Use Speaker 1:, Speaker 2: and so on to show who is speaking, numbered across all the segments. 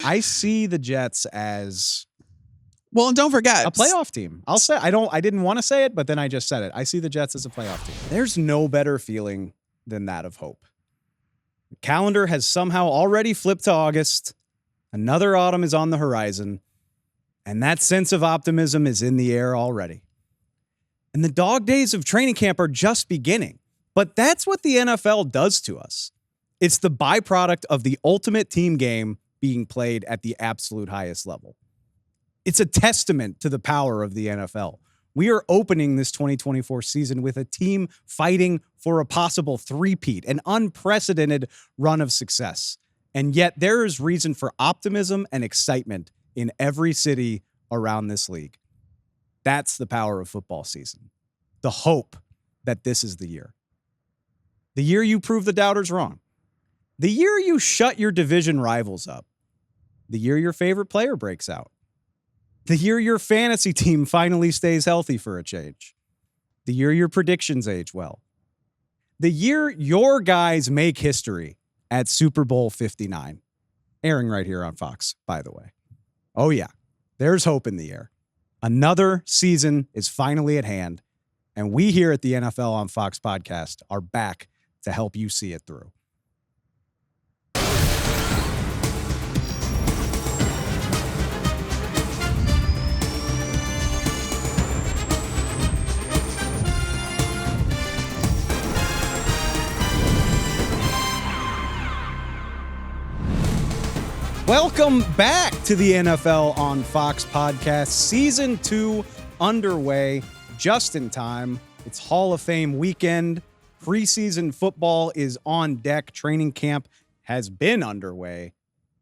Speaker 1: I see the Jets as
Speaker 2: Well, and don't forget
Speaker 1: a playoff team. I'll say I didn't want to say it, but then I just said it. I see the Jets as a playoff team. There's no better feeling than that of hope. The calendar has somehow already flipped to August. Another autumn is on the horizon, and that sense of optimism is in the air already. And the dog days of training camp are just beginning. But that's what the NFL does to us. It's the byproduct of the ultimate team game being played at the absolute highest level. It's a testament to the power of the NFL. We are opening this 2024 season with a team fighting for a possible three-peat, an unprecedented run of success. And yet there is reason for optimism and excitement in every city around this league. That's the power of football season. The hope that this is the year. The year you prove the doubters wrong. The year you shut your division rivals up. The year your favorite player breaks out. The year your fantasy team finally stays healthy for a change. The year your predictions age well. The year your guys make history at Super Bowl 59. Airing right here on Fox, by the way. Oh yeah, there's hope in the air. Another season is finally at hand, and we here at the NFL on Fox podcast are back to help you see it through. Welcome back to the NFL on Fox podcast. Season 2 underway just in time. It's Hall of Fame weekend. Preseason football is on deck. Training camp has been underway.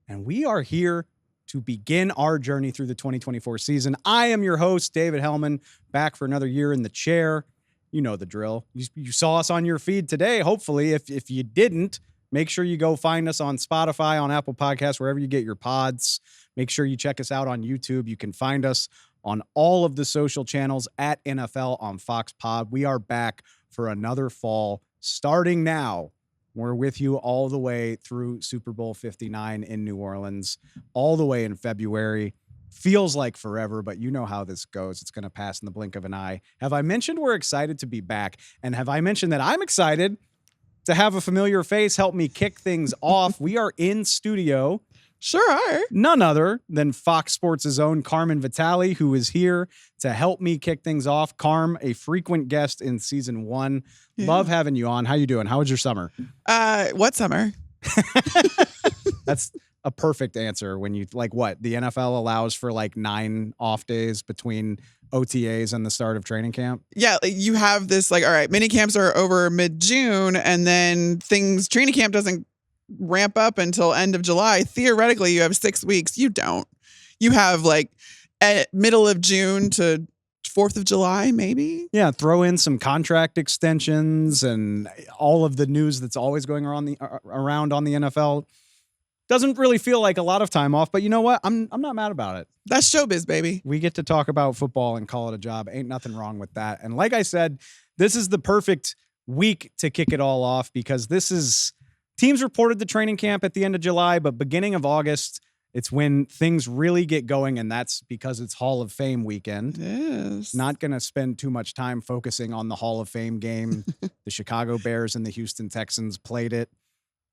Speaker 1: And we are here to begin our journey through the 2024 season. I am your host, David Helman, back for another year in the chair. You know the drill. You saw us on your feed today, hopefully. If you didn't, make sure you go find us on Spotify, on Apple Podcasts, wherever you get your pods. Make sure you check us out on YouTube. You can find us on all of the social channels at NFL on Fox Pod. We are back for another fall starting now. We're with you all the way through Super Bowl 59 in New Orleans, all the way in February. Feels like forever, but you know how this goes. It's going to pass in the blink of an eye. Have I mentioned we're excited to be back? And have I mentioned that I'm excited to have a familiar face help me kick things off? We are in studio.
Speaker 2: Sure are.
Speaker 1: None other than Fox Sports' own Carmen Vitali, who is here to help me kick things off. Carm, a frequent guest in season 1. Yeah. Love having you on. How you doing? How was your summer?
Speaker 2: What summer?
Speaker 1: That's a perfect answer when you what? The NFL allows for 9 off days between OTAs and the start of training camp.
Speaker 2: Yeah, you have this all right, mini camps are over mid-June, and then training camp doesn't ramp up until end of July. Theoretically, you have 6 weeks. You don't. You have at middle of June to 4th of July, maybe.
Speaker 1: Yeah, throw in some contract extensions and all of the news that's always going around on the NFL. Doesn't really feel like a lot of time off, but you know what? I'm not mad about it.
Speaker 2: That's showbiz, baby.
Speaker 1: We get to talk about football and call it a job. Ain't nothing wrong with that. And like I said, this is the perfect week to kick it all off because this is teams reported the training camp at the end of July, but beginning of August, it's when things really get going, and that's because it's Hall of Fame weekend.
Speaker 2: Yes.
Speaker 1: Not going to spend too much time focusing on the Hall of Fame game. The Chicago Bears and the Houston Texans played it.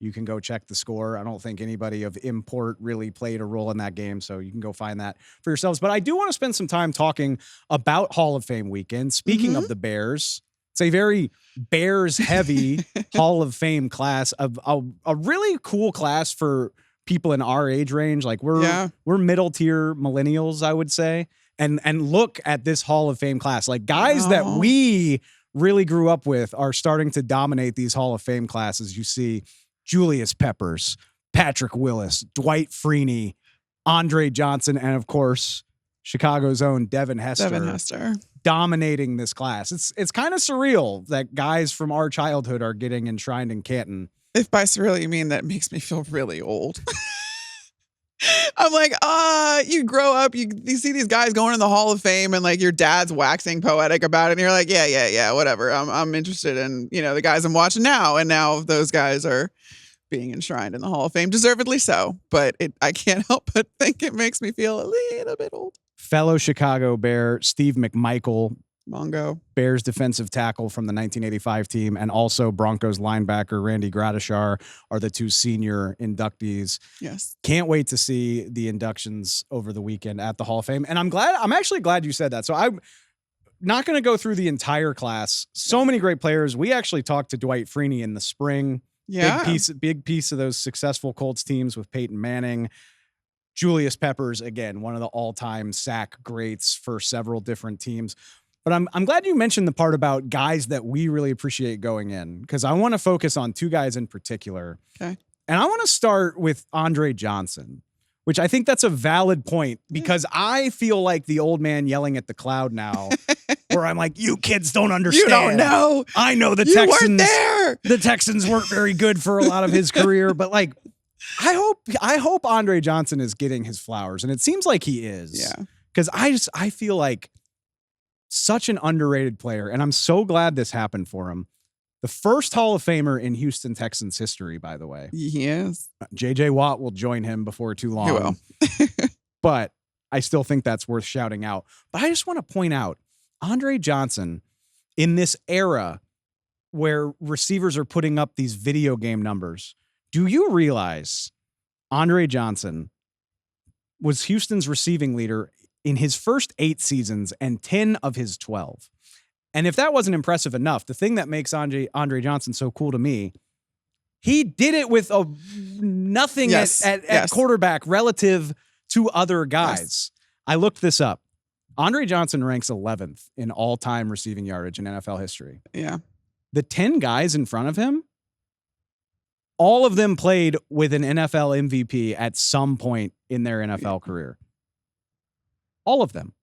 Speaker 1: You can go check the score. I don't think anybody of import really played a role in that game, so you can go find that for yourselves. But I do want to spend some time talking about Hall of Fame weekend. Speaking of the Bears, it's a very Bears-heavy Hall of Fame class, a really cool class for people in our age range. We're middle-tier millennials, I would say. And look at this Hall of Fame class. Guys that we really grew up with are starting to dominate these Hall of Fame classes. You see Julius Peppers, Patrick Willis, Dwight Freeney, Andre Johnson, and of course, Chicago's own Devin Hester. Dominating this class. It's kind of surreal that guys from our childhood are getting enshrined in Canton.
Speaker 2: If by surreal you mean that makes me feel really old. I'm you grow up, you see these guys going in the Hall of Fame and your dad's waxing poetic about it and you're like, yeah, whatever. I'm interested in, the guys I'm watching now, and now those guys are being enshrined in the Hall of Fame. Deservedly so, but I can't help but think it makes me feel a little bit old.
Speaker 1: Fellow Chicago Bear Steve McMichael,
Speaker 2: Mongo.
Speaker 1: Bears defensive tackle from the 1985 team, and also Broncos linebacker Randy Gradishar are the two senior inductees.
Speaker 2: Yes.
Speaker 1: Can't wait to see the inductions over the weekend at the Hall of Fame. And I'm actually glad you said that. So I'm not going to go through the entire class. So many great players. We actually talked to Dwight Freeney in the spring.
Speaker 2: Yeah.
Speaker 1: Big piece of those successful Colts teams with Peyton Manning. Julius Peppers, again, one of the all-time sack greats for several different teams. But I'm glad you mentioned the part about guys that we really appreciate going in, because I want to focus on two guys in particular.
Speaker 2: Okay.
Speaker 1: And I want to start with Andre Johnson, which I think that's a valid point, because I feel like the old man yelling at the cloud now, where I'm like, you kids don't understand.
Speaker 2: You don't know.
Speaker 1: I know the
Speaker 2: You
Speaker 1: Texans.
Speaker 2: weren't there.
Speaker 1: The Texans weren't very good for a lot of his career, but like, I hope Andre Johnson is getting his flowers, and it seems like he is.
Speaker 2: Yeah.
Speaker 1: Because I feel like such an underrated player, and I'm so glad this happened for him. The first Hall of Famer in Houston Texans history, by the way.
Speaker 2: Yes.
Speaker 1: J.J. Watt will join him before too long.
Speaker 2: He will.
Speaker 1: But I still think that's worth shouting out. But I just want to point out, Andre Johnson, in this era where receivers are putting up these video game numbers, do you realize Andre Johnson was Houston's receiving leader in his first 8 seasons and 10 of his 12? And if that wasn't impressive enough, the thing that makes Andre Johnson so cool to me, he did it with nothing at quarterback relative to other guys.
Speaker 2: Yes.
Speaker 1: I looked this up. Andre Johnson ranks 11th in all-time receiving yardage in NFL history.
Speaker 2: Yeah.
Speaker 1: The 10 guys in front of him, all of them played with an NFL MVP at some point in their NFL career. All of them.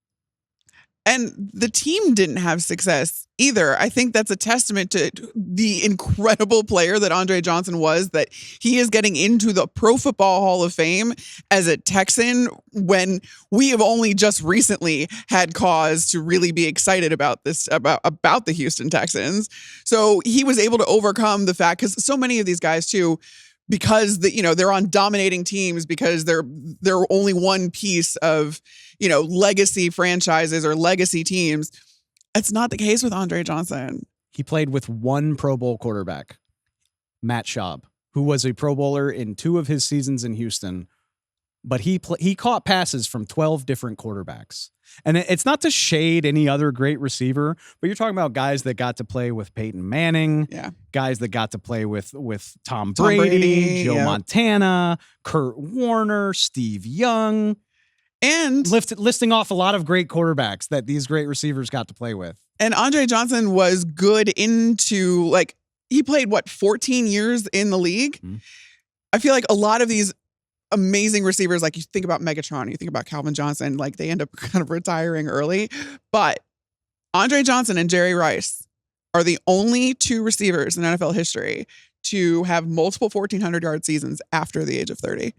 Speaker 2: And the team didn't have success either. I think that's a testament to the incredible player that Andre Johnson was, that he is getting into the Pro Football Hall of Fame as a Texan when we have only just recently had cause to really be excited about this, about the Houston Texans. So he was able to overcome the fact, because so many of these guys too, because they're on dominating teams, because they're only one piece of, legacy franchises or legacy teams. It's not the case with Andre Johnson.
Speaker 1: He played with one Pro Bowl quarterback, Matt Schaub, who was a Pro Bowler in 2 of his seasons in Houston, but he caught passes from 12 different quarterbacks. And it's not to shade any other great receiver, but you're talking about guys that got to play with Peyton Manning, guys that got to play with Tom Brady, Joe Montana, Kurt Warner, Steve Young,
Speaker 2: and
Speaker 1: listing off a lot of great quarterbacks that these great receivers got to play with.
Speaker 2: And Andre Johnson was good into, he played 14 years in the league. Mm-hmm. I feel like a lot of these amazing receivers, like you think about Megatron, you think about Calvin Johnson, they end up kind of retiring early. But Andre Johnson and Jerry Rice are the only 2 receivers in NFL history to have multiple 1,400-yard seasons after the age of 30.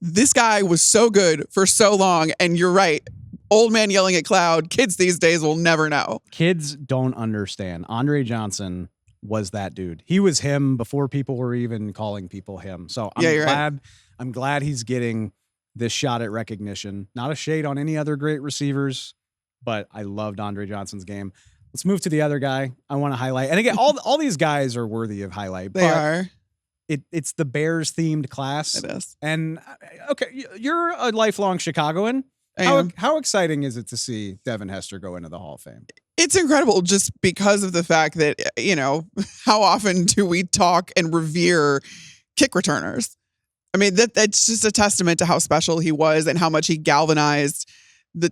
Speaker 2: This guy was so good for so long. And you're right. Old man yelling at cloud. Kids these days will never know.
Speaker 1: Kids don't understand. Andre Johnson was that dude. He was him before people were even calling people him. So I'm glad he's getting this shot at recognition. Not a shade on any other great receivers, but I loved Andre Johnson's game. Let's move to the other guy I want to highlight. And again, all these guys are worthy of highlight.
Speaker 2: They are.
Speaker 1: It's the Bears themed class.
Speaker 2: It is.
Speaker 1: And okay, you're a lifelong Chicagoan. How exciting is it to see Devin Hester go into the Hall of Fame?
Speaker 2: It's incredible, just because of the fact that, how often do we talk and revere kick returners? I mean, that's just a testament to how special he was and how much he galvanized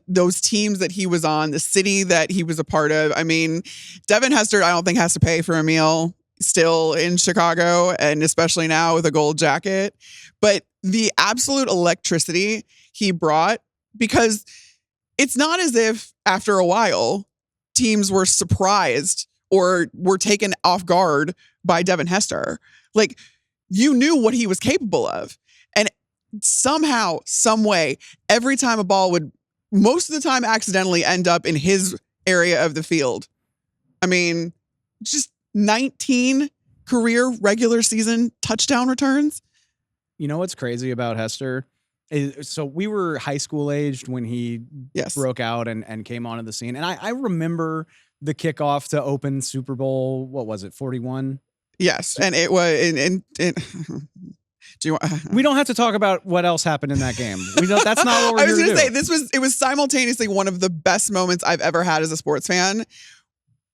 Speaker 2: those teams that he was on, the city that he was a part of. I mean, Devin Hester, I don't think has to pay for a meal still in Chicago, and especially now with a gold jacket. But the absolute electricity he brought, because it's not as if after a while teams were surprised or were taken off guard by Devin Hester. You knew what he was capable of. And somehow, some way, every time a ball would most of the time accidentally end up in his area of the field. I mean, just 19 career regular season touchdown returns.
Speaker 1: You know what's crazy about Hester? So we were high school aged when he broke out and came onto the scene. And I remember the kickoff to open Super Bowl, what was it, 41?
Speaker 2: Yes. And it was do you want,
Speaker 1: we don't have to talk about what else happened in that game. We don't, that's not what we're
Speaker 2: I was
Speaker 1: going to
Speaker 2: say it was simultaneously one of the best moments I've ever had as a sports fan,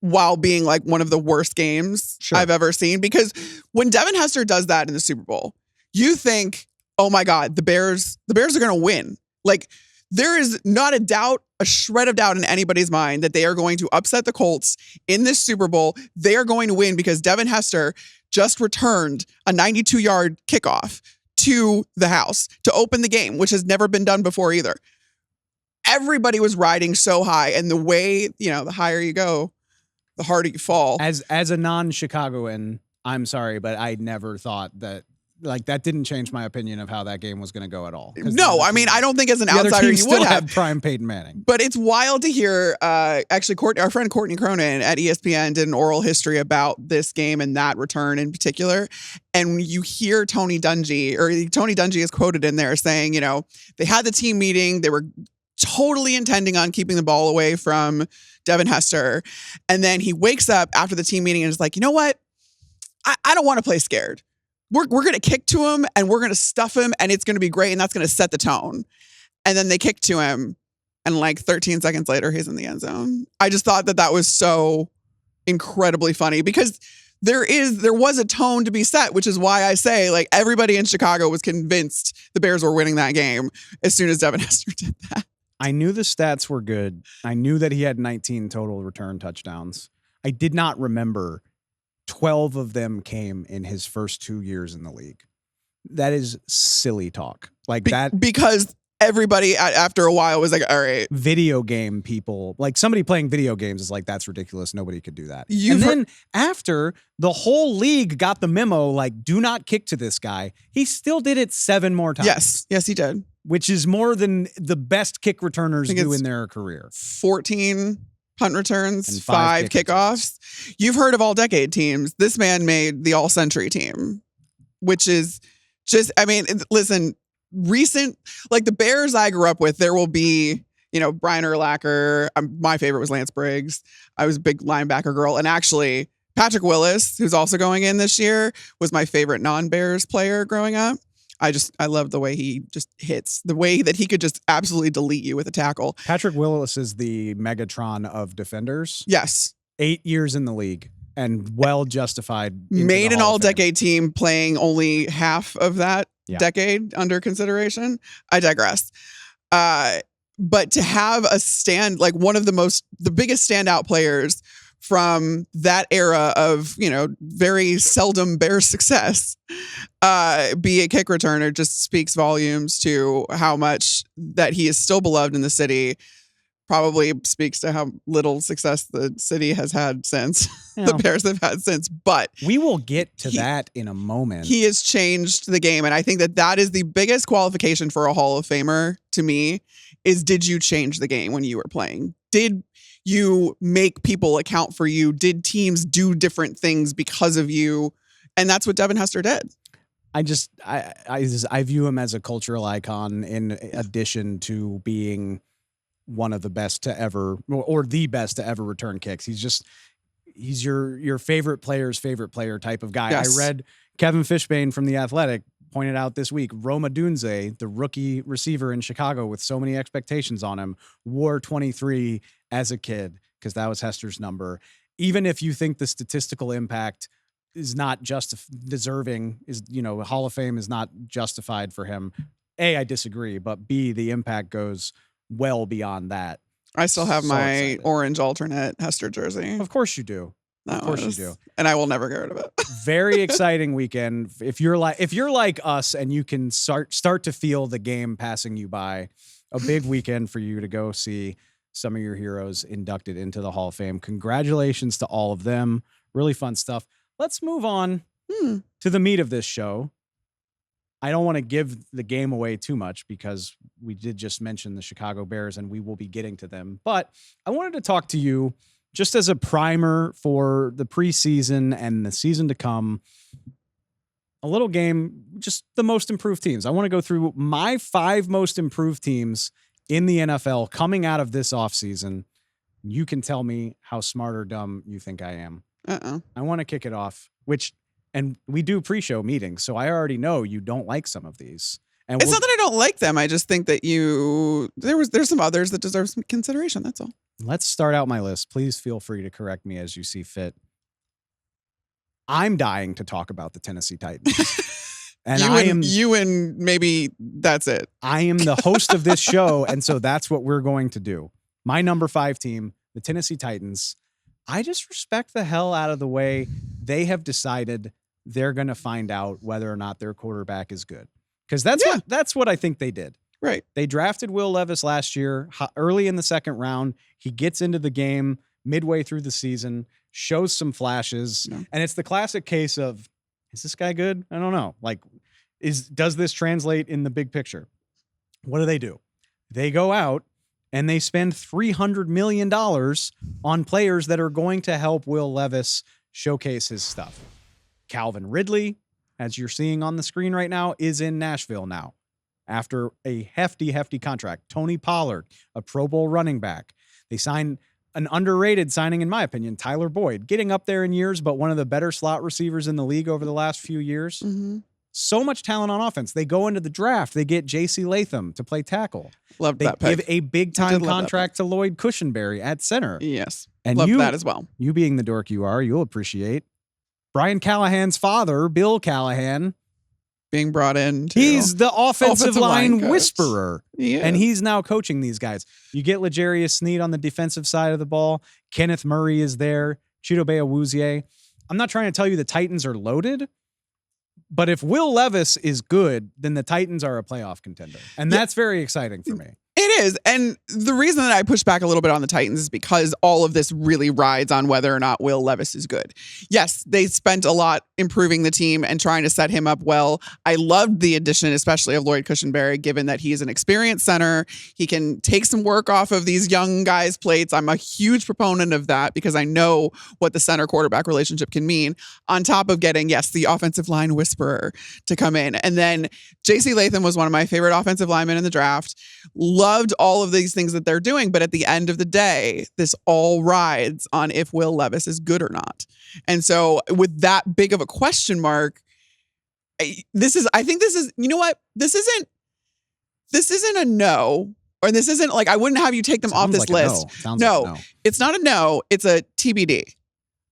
Speaker 2: while being like one of the worst games I've ever seen. Because when Devin Hester does that in the Super Bowl, you think, oh my God, the Bears are going to win. Like, there is not a shred of doubt in anybody's mind that they are going to upset the Colts in this Super Bowl. They are going to win because Devin Hester just returned a 92-yard kickoff to the house to open the game, which has never been done before either. Everybody was riding so high, and the way, the higher you go, the harder you fall.
Speaker 1: As a non-Chicagoan, I'm sorry, but I never thought that. Like, that didn't change my opinion of how that game was going to go at all.
Speaker 2: No, I mean, I don't think as an outsider you would have
Speaker 1: prime Peyton Manning.
Speaker 2: But it's wild to hear. Actually, our friend Courtney Cronin at ESPN did an oral history about this game and that return in particular. And you hear Tony Dungy is quoted in there saying, they had the team meeting. They were totally intending on keeping the ball away from Devin Hester. And then he wakes up after the team meeting and is like, you know what? I don't want to play scared. We're going to kick to him and we're going to stuff him and it's going to be great and that's going to set the tone. And then they kick to him and like 13 seconds later, he's in the end zone. I just thought that was so incredibly funny because there was a tone to be set, which is why I say like everybody in Chicago was convinced the Bears were winning that game as soon as Devin Hester did that.
Speaker 1: I knew the stats were good. I knew that he had 19 total return touchdowns. I did not remember 12 of them came in his first 2 years in the league. That is silly talk. Like that.
Speaker 2: Because everybody after a while was like, all right.
Speaker 1: Video game people, like somebody playing video games is like, that's ridiculous. Nobody could do that. Then after the whole league got the memo, like, do not kick to this guy, he still did it 7 more times.
Speaker 2: Yes, he did.
Speaker 1: Which is more than the best kick returners do in their career.
Speaker 2: 14 punt returns and 5 kickoffs. You've heard of all decade teams. This man made the all century team, which is just, I mean, listen, recent, like the Bears I grew up with, there will be, Brian Urlacher. My favorite was Lance Briggs. I was a big linebacker girl. And actually Patrick Willis, who's also going in this year, was my favorite non-Bears player growing up. I love the way he just hits, the way that he could just absolutely delete you with a tackle.
Speaker 1: Patrick Willis is the Megatron of defenders.
Speaker 2: Yes.
Speaker 1: 8 years in the league and well justified.
Speaker 2: Made an all-decade team playing only half of that decade under consideration. I digress. But to have a stand, like one of the biggest standout players from that era of, very seldom Bears success, be a kick returner just speaks volumes to how much that he is still beloved in the city. Probably speaks to how little success the city has had since the Bears have had since. But
Speaker 1: we will get to that in a moment.
Speaker 2: He has changed the game. And I think that is the biggest qualification for a Hall of Famer to me is, did you change the game when you were playing? Did you make people account for you? Did teams do different things because of you? And that's what Devin Hester did.
Speaker 1: I view him as a cultural icon in addition to being one of the best to ever, or the best to ever return kicks. He's your favorite player's favorite player type of guy. Yes. I read Kevin Fishbane from The Athletic pointed out this week, Roma Dunze, the rookie receiver in Chicago with so many expectations on him, wore 23 as a kid because that was Hester's number. Even if you think the statistical impact is not just deserving, Hall of Fame is not justified for him. A, I disagree, but B, the impact goes well beyond that.
Speaker 2: I still have my orange alternate Hester jersey.
Speaker 1: Of course you do. Of course you do.
Speaker 2: And I will never get rid of it.
Speaker 1: Very exciting weekend. If you're like us and you can start to feel the game passing you by, a big weekend for you to go see some of your heroes inducted into the Hall of Fame. Congratulations to all of them. Really fun stuff. Let's move on to the meat of this show. I don't want to give the game away too much because we did just mention the Chicago Bears and we will be getting to them. But I wanted to talk to you just as a primer for the preseason and the season to come, a little game, just the most improved teams. I want to go through my 5 most improved teams in the NFL coming out of this offseason. You can tell me how smart or dumb you think I am. I want to kick it off, and we do pre-show meetings, so I already know you don't like some of these. And
Speaker 2: it's not that I don't like them. I just think that there's some others that deserve some consideration. That's all.
Speaker 1: Let's start out my list. Please feel free to correct me as you see fit. I'm dying to talk about the Tennessee Titans. And
Speaker 2: you and maybe that's it.
Speaker 1: I am the host of this show, and so that's what we're going to do. My number 5 team, the Tennessee Titans. I just respect the hell out of the way they have decided they're going to find out whether or not their quarterback is good. Because that's what I think they did.
Speaker 2: Right.
Speaker 1: They drafted Will Levis last year, early in the second round. He gets into the game midway through the season, shows some flashes, and it's the classic case of, is this guy good? I don't know. Like, does this translate in the big picture? What do? They go out and they spend $300 million on players that are going to help Will Levis showcase his stuff. Calvin Ridley, as you're seeing on the screen right now, is in Nashville now after a hefty contract. Tony Pollard, a Pro Bowl running back. They signed an underrated signing, in my opinion, Tyler Boyd, getting up there in years, but one of the better slot receivers in the league over the last few years.
Speaker 2: Mm-hmm.
Speaker 1: So much talent on offense. They go into the draft. They get J.C. Latham to play tackle.
Speaker 2: Loved
Speaker 1: they
Speaker 2: that pick.
Speaker 1: give a big-time contract to Lloyd Cushenberry at center.
Speaker 2: Yes.
Speaker 1: And
Speaker 2: Loved that as well.
Speaker 1: You being the dork you are, you'll appreciate Brian Callahan's father, Bill Callahan,
Speaker 2: being brought in.
Speaker 1: He's the offensive line whisperer.
Speaker 2: Yeah.
Speaker 1: And he's now coaching these guys. You get L'Jarius Sneed on the defensive side of the ball. Kenneth Murray is there. Chidobe Awuzie. I'm not trying to tell you the Titans are loaded, but if Will Levis is good, then the Titans are a playoff contender. And that's very exciting for me.
Speaker 2: It is. And the reason that I push back a little bit on the Titans is because all of this really rides on whether or not Will Levis is good. Yes, they spent a lot improving the team and trying to set him up well. I loved the addition, especially of Lloyd Cushenberry, given that he's an experienced center. He can take some work off of these young guys' plates. I'm a huge proponent of that because I know what the center-quarterback relationship can mean. On top of getting, yes, the offensive line whisperer to come in. And then J.C. Latham was one of my favorite offensive linemen in the draft. Loved all of these things that they're doing, but at the end of the day, this all rides on if Will Levis is good or not. And so with that big of a question mark, I think this is, you know what? This isn't a no, or this isn't like, I wouldn't have you take them off this list. No, it's not a no. It's a TBD.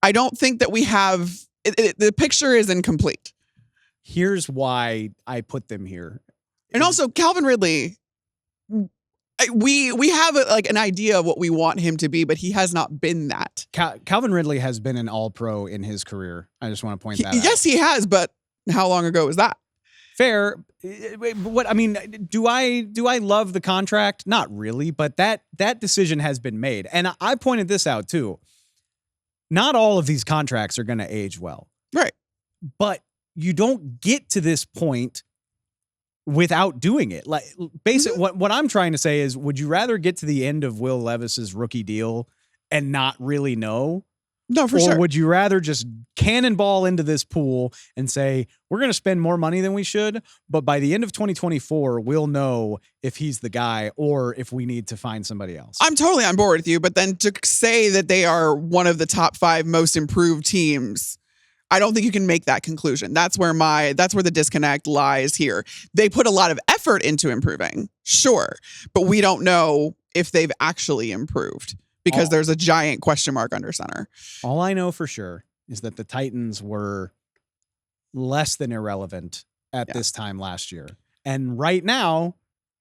Speaker 2: I don't think that we have, the picture is incomplete.
Speaker 1: Here's why I put them here.
Speaker 2: And also Calvin Ridley, we have an idea of what we want him to be, but he has not been that.
Speaker 1: Calvin Ridley has been an all-pro in his career. I just want to point that out.
Speaker 2: Yes, he has, but how long ago was that?
Speaker 1: Fair. What I mean, do I love the contract? Not really, but that decision has been made. And I pointed this out too. Not all of these contracts are going to age well.
Speaker 2: Right. But
Speaker 1: you don't get to this point without doing it. Like, basically, what I'm trying to say is, would you rather get to the end of Will Levis's rookie deal and not really know?
Speaker 2: No, for sure.
Speaker 1: Or would you rather just cannonball into this pool and say, we're going to spend more money than we should, but by the end of 2024, we'll know if he's the guy or if we need to find somebody else?
Speaker 2: I'm totally on board with you, but then to say that they are one of the top 5 most improved teams, I don't think you can make that conclusion. That's where the disconnect lies here. They put a lot of effort into improving, sure, but we don't know if they've actually improved because there's a giant question mark under center.
Speaker 1: All I know for sure is that the Titans were less than irrelevant at this time last year. And right now,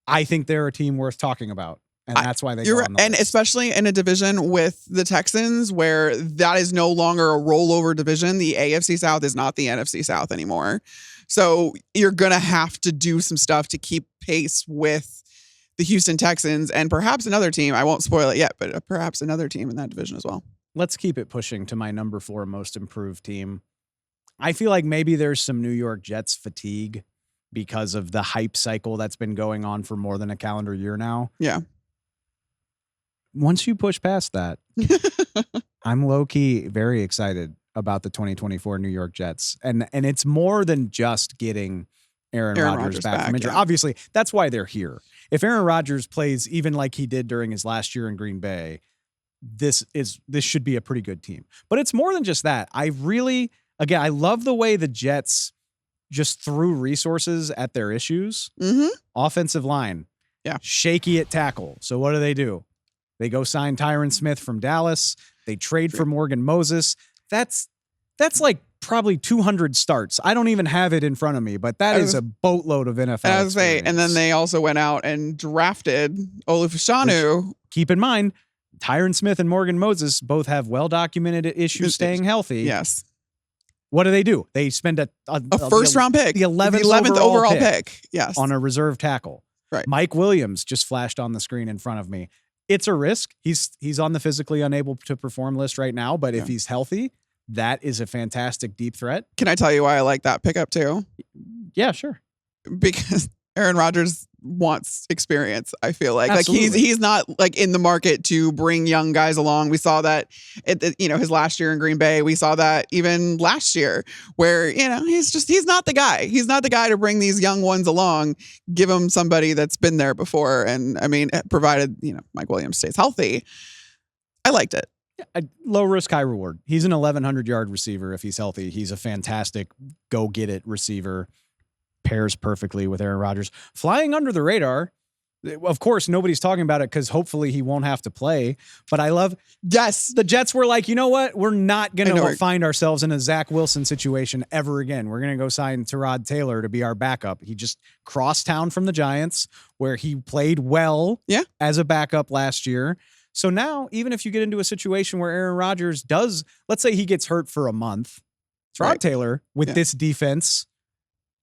Speaker 1: I think they're a team worth talking about. And that's why they go on the list.
Speaker 2: Especially in a division with the Texans where that is no longer a rollover division. The AFC South is not the NFC South anymore. So you're going to have to do some stuff to keep pace with the Houston Texans and perhaps another team. I won't spoil it yet, but perhaps another team in that division as well.
Speaker 1: Let's keep it pushing to my number 4 most improved team. I feel like maybe there's some New York Jets fatigue because of the hype cycle that's been going on for more than a calendar year now.
Speaker 2: Yeah.
Speaker 1: Once you push past that, I'm low-key very excited about the 2024 New York Jets. And it's more than just getting Aaron Rodgers back from injury.
Speaker 2: Yeah.
Speaker 1: Obviously, that's why they're here. If Aaron Rodgers plays even like he did during his last year in Green Bay, this should be a pretty good team. But it's more than just that. I love the way the Jets just threw resources at their issues.
Speaker 2: Mm-hmm.
Speaker 1: Offensive line.
Speaker 2: Yeah.
Speaker 1: Shaky at tackle. So what do? They go sign Tyron Smith from Dallas. They trade for Morgan Moses. That's like probably 200 starts. I don't even have it in front of me, but that is a boatload of NFL experience.
Speaker 2: And then they also went out and drafted Olufashanu.
Speaker 1: Keep in mind, Tyron Smith and Morgan Moses both have well-documented issues staying healthy.
Speaker 2: Yes.
Speaker 1: What do? They spend a
Speaker 2: first-round pick.
Speaker 1: The 11th overall pick.
Speaker 2: Yes.
Speaker 1: On a reserve tackle.
Speaker 2: Right.
Speaker 1: Mike Williams just flashed on the screen in front of me. It's a risk. He's on the physically unable to perform list right now, but if he's healthy, that is a fantastic deep threat.
Speaker 2: Can I tell you why I like that pickup too?
Speaker 1: Yeah, sure.
Speaker 2: Because Aaron Rodgers wants experience. I feel like
Speaker 1: Absolutely.
Speaker 2: he's not like in the market to bring young guys along. We saw that his last year in Green Bay. We saw that even last year where, he's not the guy. He's not the guy to bring these young ones along. Give him somebody that's been there before. And I mean, provided, Mike Williams stays healthy. I liked it.
Speaker 1: Low risk, high reward. He's an 1,100 yard receiver. If he's healthy, he's a fantastic go get it receiver. Pairs perfectly with Aaron Rodgers. Flying under the radar. Of course, nobody's talking about it because hopefully he won't have to play. But I love, the Jets were like, you know what? We're not going to find ourselves in a Zach Wilson situation ever again. We're going to go sign Tyrod Taylor to be our backup. He just crossed town from the Giants where he played well as a backup last year. So now, even if you get into a situation where Aaron Rodgers does, let's say he gets hurt for a month, Tyrod Taylor with this defense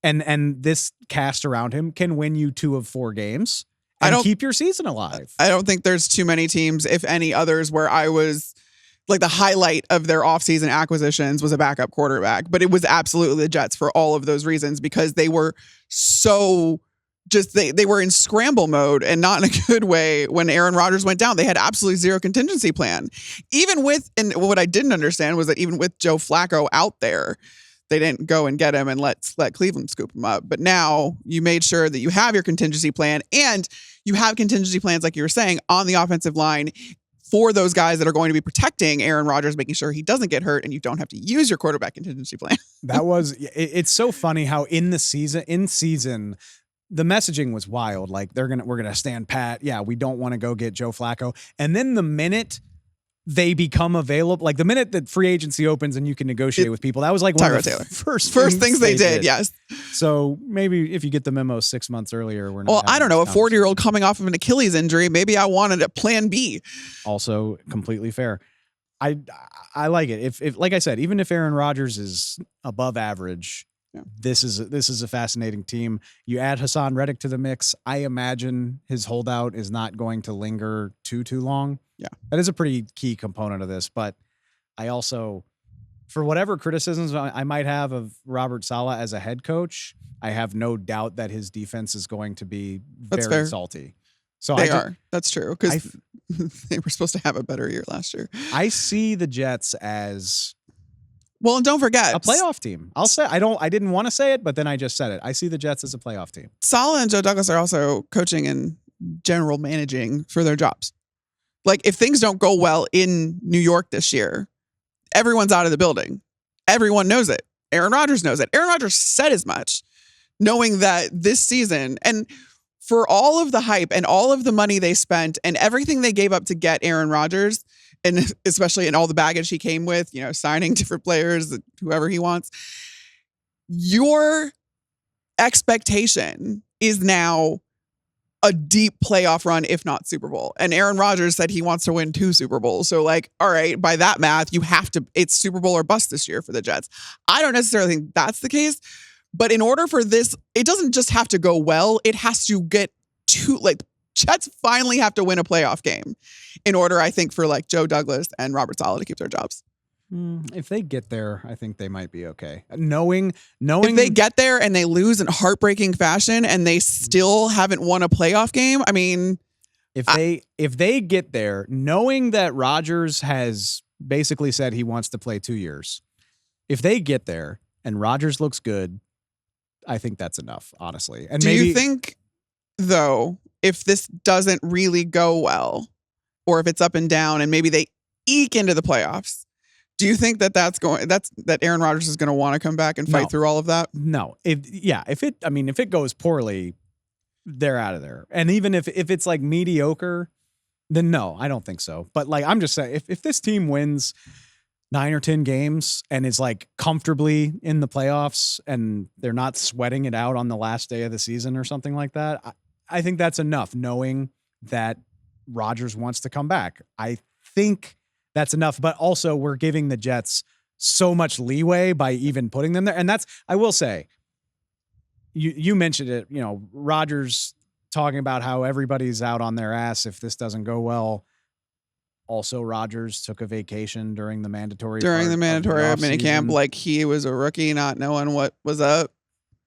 Speaker 1: and this cast around him can win you 2 of 4 games and keep your season alive.
Speaker 2: I don't think there's too many teams, if any others, where I was like the highlight of their offseason acquisitions was a backup quarterback. But it was absolutely the Jets for all of those reasons because they were so just they were in scramble mode and not in a good way when Aaron Rodgers went down. They had absolutely zero contingency plan. Even with, and what I didn't understand was that even with Joe Flacco out there, they didn't go and get him and let Cleveland scoop him up. But now you made sure that you have your contingency plan and you have contingency plans, like you were saying, on the offensive line for those guys that are going to be protecting Aaron Rodgers, making sure he doesn't get hurt and you don't have to use your quarterback contingency plan.
Speaker 1: It's so funny how in season, the messaging was wild. Like we're going to stand pat. Yeah. We don't want to go get Joe Flacco. And then the minute they become available, like the minute that free agency opens and you can negotiate with people, that was like one of the first things they did.
Speaker 2: Yes.
Speaker 1: So maybe if you get the memo 6 months earlier, we're not.
Speaker 2: Well, I don't know. A 40-year-old coming off of an Achilles injury, maybe I wanted a plan B.
Speaker 1: Also completely fair. I like it. If like I said, even if Aaron Rodgers is above average, this is a fascinating team. You add Hassan Reddick to the mix. I imagine his holdout is not going to linger too long.
Speaker 2: Yeah.
Speaker 1: That is a pretty key component of this. But I also, for whatever criticisms I might have of Robert Saleh as a head coach, I have no doubt that his defense is going to be very salty. So
Speaker 2: That's true. Because they were supposed to have a better year last year.
Speaker 1: I see the Jets as,
Speaker 2: well, and don't forget,
Speaker 1: a playoff team. I'll say I didn't want to say it, but then I just said it. I see the Jets as a playoff team.
Speaker 2: Saleh and Joe Douglas are also coaching and general managing for their jobs. Like if things don't go well in New York this year, everyone's out of the building. Everyone knows it. Aaron Rodgers knows it. Aaron Rodgers said as much, knowing that this season, and for all of the hype and all of the money they spent and everything they gave up to get Aaron Rodgers, and especially in all the baggage he came with, signing different players, whoever he wants, your expectation is now a deep playoff run, if not Super Bowl. And Aaron Rodgers said he wants to win 2 Super Bowls. So all right, by that math, it's Super Bowl or bust this year for the Jets. I don't necessarily think that's the case, but in order for this, it doesn't just have to go well. It has to get to Jets finally have to win a playoff game in order, I think, for Joe Douglas and Robert Saleh to keep their jobs.
Speaker 1: If they get there, I think they might be okay. Knowing
Speaker 2: if they get there and they lose in heartbreaking fashion and they still haven't won a playoff game, I mean,
Speaker 1: if they get there, knowing that Rodgers has basically said he wants to play 2 years. If they get there and Rodgers looks good, I think that's enough, honestly. And
Speaker 2: Do you think, though, if this doesn't really go well, or if it's up and down and maybe they eke into the playoffs, do you think that that Aaron Rodgers is going to want to come back and fight through all of that?
Speaker 1: No. If it goes poorly, they're out of there. And even if it's like mediocre, then no, I don't think so. But like, I'm just saying, if this team wins 9 or 10 games and is like comfortably in the playoffs and they're not sweating it out on the last day of the season or something like that, I think that's enough, knowing that Rodgers wants to come back. I think that's enough. But also, we're giving the Jets so much leeway by even putting them there. And that's, I will say, you mentioned it, Rodgers talking about how everybody's out on their ass if this doesn't go well. Also, Rodgers took a vacation during the mandatory
Speaker 2: minicamp, like he was a rookie, not knowing what was up.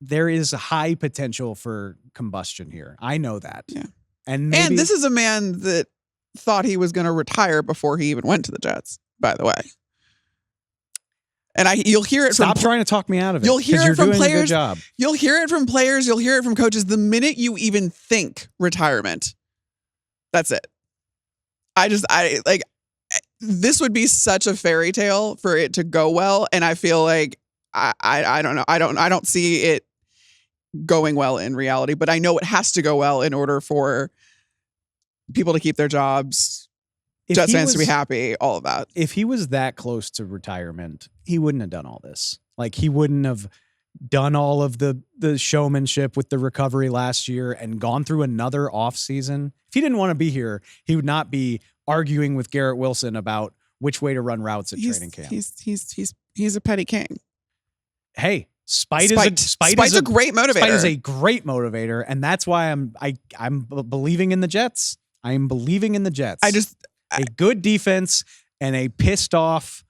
Speaker 1: There is a high potential for combustion here. I know that.
Speaker 2: Yeah.
Speaker 1: And
Speaker 2: this is a man that thought he was going to retire before he even went to the Jets, by the way. And you'll hear it
Speaker 1: Stop trying to talk me out of it.
Speaker 2: You'll hear it from players.
Speaker 1: Good job.
Speaker 2: You'll hear it from players. You'll hear it from coaches. The minute you even think retirement, that's it. This would be such a fairy tale for it to go well. And I feel like, I don't know. I don't see it going well in reality, but I know it has to go well in order for people to keep their jobs, Jets fans to be happy, all of that.
Speaker 1: If he was that close to retirement, he wouldn't have done all this. Like, he wouldn't have done all of the showmanship with the recovery last year and gone through another offseason. If he didn't want to be here, he would not be arguing with Garrett Wilson about which way to run routes at training camp.
Speaker 2: He's a petty king.
Speaker 1: Hey, Spite's
Speaker 2: a great motivator.
Speaker 1: Spite is a great motivator, and that's why I'm believing in the Jets. I am believing in the Jets. A good defense and a pissed off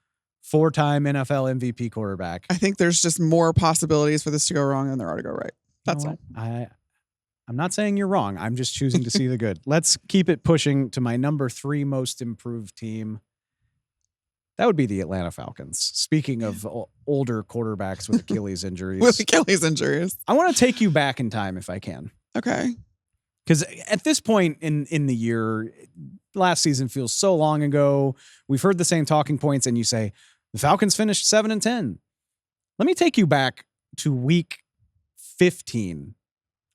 Speaker 1: 4-time NFL MVP quarterback.
Speaker 2: I think there's just more possibilities for this to go wrong than there are to go right. That's all.
Speaker 1: I'm not saying you're wrong. I'm just choosing to see the good. Let's keep it pushing to my number 3 most improved team. That would be the Atlanta Falcons. Speaking of older quarterbacks with Achilles injuries. I want to take you back in time if I can.
Speaker 2: Okay.
Speaker 1: Because at this point in the year, last season feels so long ago. We've heard the same talking points, and you say, the Falcons finished 7-10. Let me take you back to week 15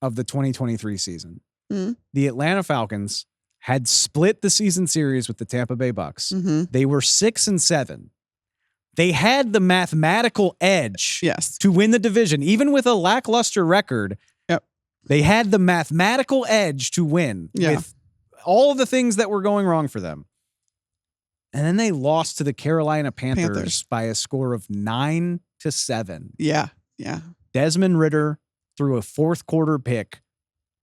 Speaker 1: of the 2023 season.
Speaker 2: Mm-hmm.
Speaker 1: The Atlanta Falcons had split the season series with the Tampa Bay Bucks.
Speaker 2: Mm-hmm.
Speaker 1: They were 6-7. They had the mathematical edge to win the division, even with a lackluster record.
Speaker 2: Yep.
Speaker 1: They had the mathematical edge to win with all of the things that were going wrong for them. And then they lost to the Carolina Panthers by a score of 9-7.
Speaker 2: Yeah.
Speaker 1: Desmond Ridder threw a fourth quarter pick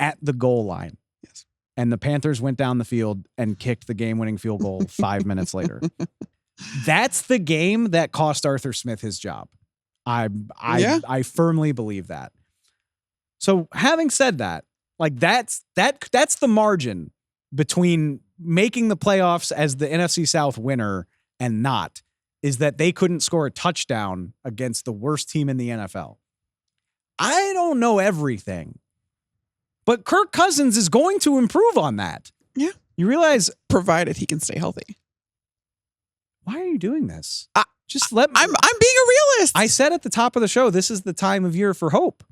Speaker 1: at the goal line.
Speaker 2: Yes.
Speaker 1: And the Panthers went down the field and kicked the game-winning field goal 5 minutes later. That's the game that cost Arthur Smith his job. I firmly believe that. So having said that, like that's the margin between making the playoffs as the NFC South winner and not, is that they couldn't score a touchdown against the worst team in the NFL. I don't know everything, but Kirk Cousins is going to improve on that.
Speaker 2: Yeah.
Speaker 1: You realize,
Speaker 2: provided he can stay healthy.
Speaker 1: Why are you doing this?
Speaker 2: Just let me. I'm being a realist.
Speaker 1: I said at the top of the show, this is the time of year for hope.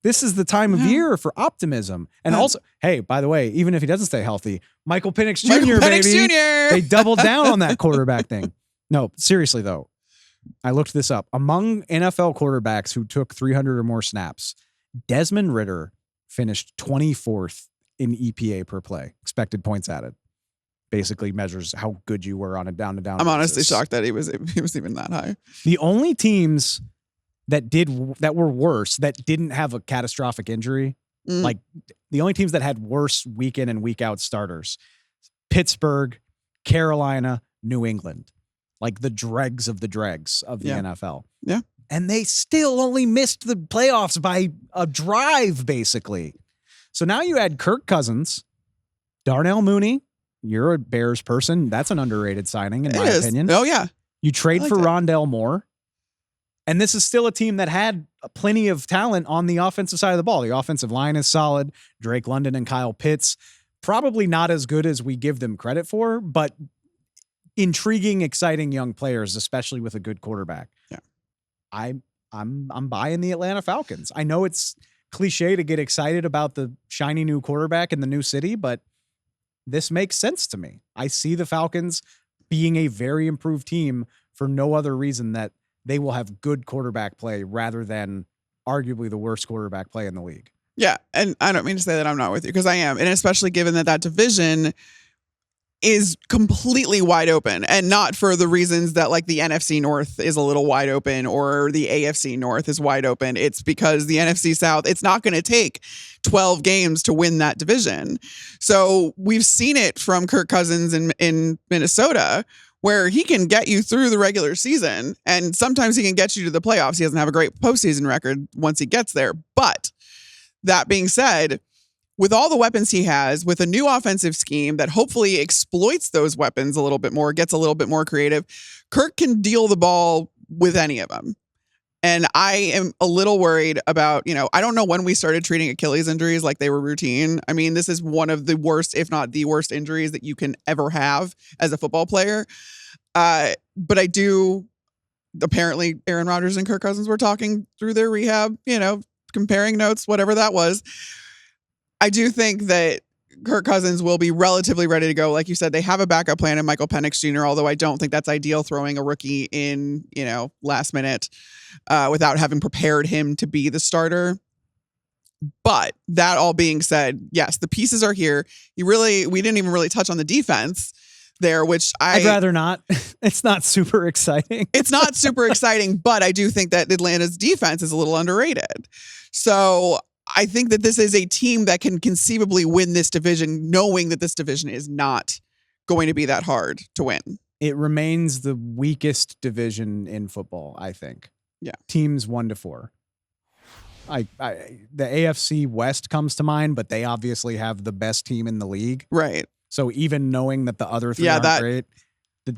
Speaker 1: This is the time of year for optimism. And also, hey, by the way, even if he doesn't stay healthy, Michael Penix Jr., baby. They doubled down on that quarterback thing. No, seriously, though. I looked this up. Among NFL quarterbacks who took 300 or more snaps, Desmond Ridder finished 24th in EPA per play, expected points added. Basically measures how good you were on a down-to-down
Speaker 2: I'm honestly shocked that he was even that high.
Speaker 1: The only teams that were worse, that didn't have a catastrophic injury, like the only teams that had worse week in and week out starters, Pittsburgh, Carolina, New England, like the dregs of the NFL.
Speaker 2: Yeah.
Speaker 1: And they still only missed the playoffs by a drive, basically. So now you add Kirk Cousins, Darnell Mooney, You're a Bears person. That's an underrated signing, in my opinion.
Speaker 2: Oh, yeah.
Speaker 1: You trade
Speaker 2: I
Speaker 1: for
Speaker 2: liked it.
Speaker 1: Rondale Moore. And this is still a team that had plenty of talent on the offensive side of the ball. The offensive line is solid. Drake London and Kyle Pitts, probably not as good as we give them credit for, but intriguing, exciting young players, especially with a good quarterback.
Speaker 2: Yeah.
Speaker 1: I'm buying the Atlanta Falcons. I know it's cliche to get excited about the shiny new quarterback in the new city, but this makes sense to me. I see the Falcons being a very improved team for no other reason that they will have good quarterback play rather than arguably the worst quarterback play in the league.
Speaker 2: Yeah. And I don't mean to say that I'm not with you, because I am. And especially given that division is completely wide open, and not for the reasons that like the NFC North is a little wide open or the AFC North is wide open. It's because the NFC South, it's not going to take 12 games to win that division. So we've seen it from Kirk Cousins in Minnesota, where he can get you through the regular season, and sometimes he can get you to the playoffs. He doesn't have a great postseason record once he gets there. But that being said, with all the weapons he has, with a new offensive scheme that hopefully exploits those weapons a little bit more, gets a little bit more creative, Kirk can deal the ball with any of them. And I am a little worried about, I don't know when we started treating Achilles injuries like they were routine. I mean, this is one of the worst, if not the worst injuries that you can ever have as a football player. But I do, apparently Aaron Rodgers and Kirk Cousins were talking through their rehab, comparing notes, whatever that was. I do think that Kirk Cousins will be relatively ready to go. Like you said, they have a backup plan in Michael Penix Jr., although I don't think that's ideal, throwing a rookie in, last minute without having prepared him to be the starter. But that all being said, yes, the pieces are here. We didn't even really touch on the defense there, which
Speaker 1: I'd rather not. It's not super exciting.
Speaker 2: It's not super exciting, but I do think that Atlanta's defense is a little underrated. So I think that this is a team that can conceivably win this division, knowing that this division is not going to be that hard to win.
Speaker 1: It remains the weakest division in football, I think.
Speaker 2: Yeah.
Speaker 1: Teams 1 to 4. The AFC West comes to mind, but they obviously have the best team in the league.
Speaker 2: Right.
Speaker 1: So even knowing that the other three aren't great,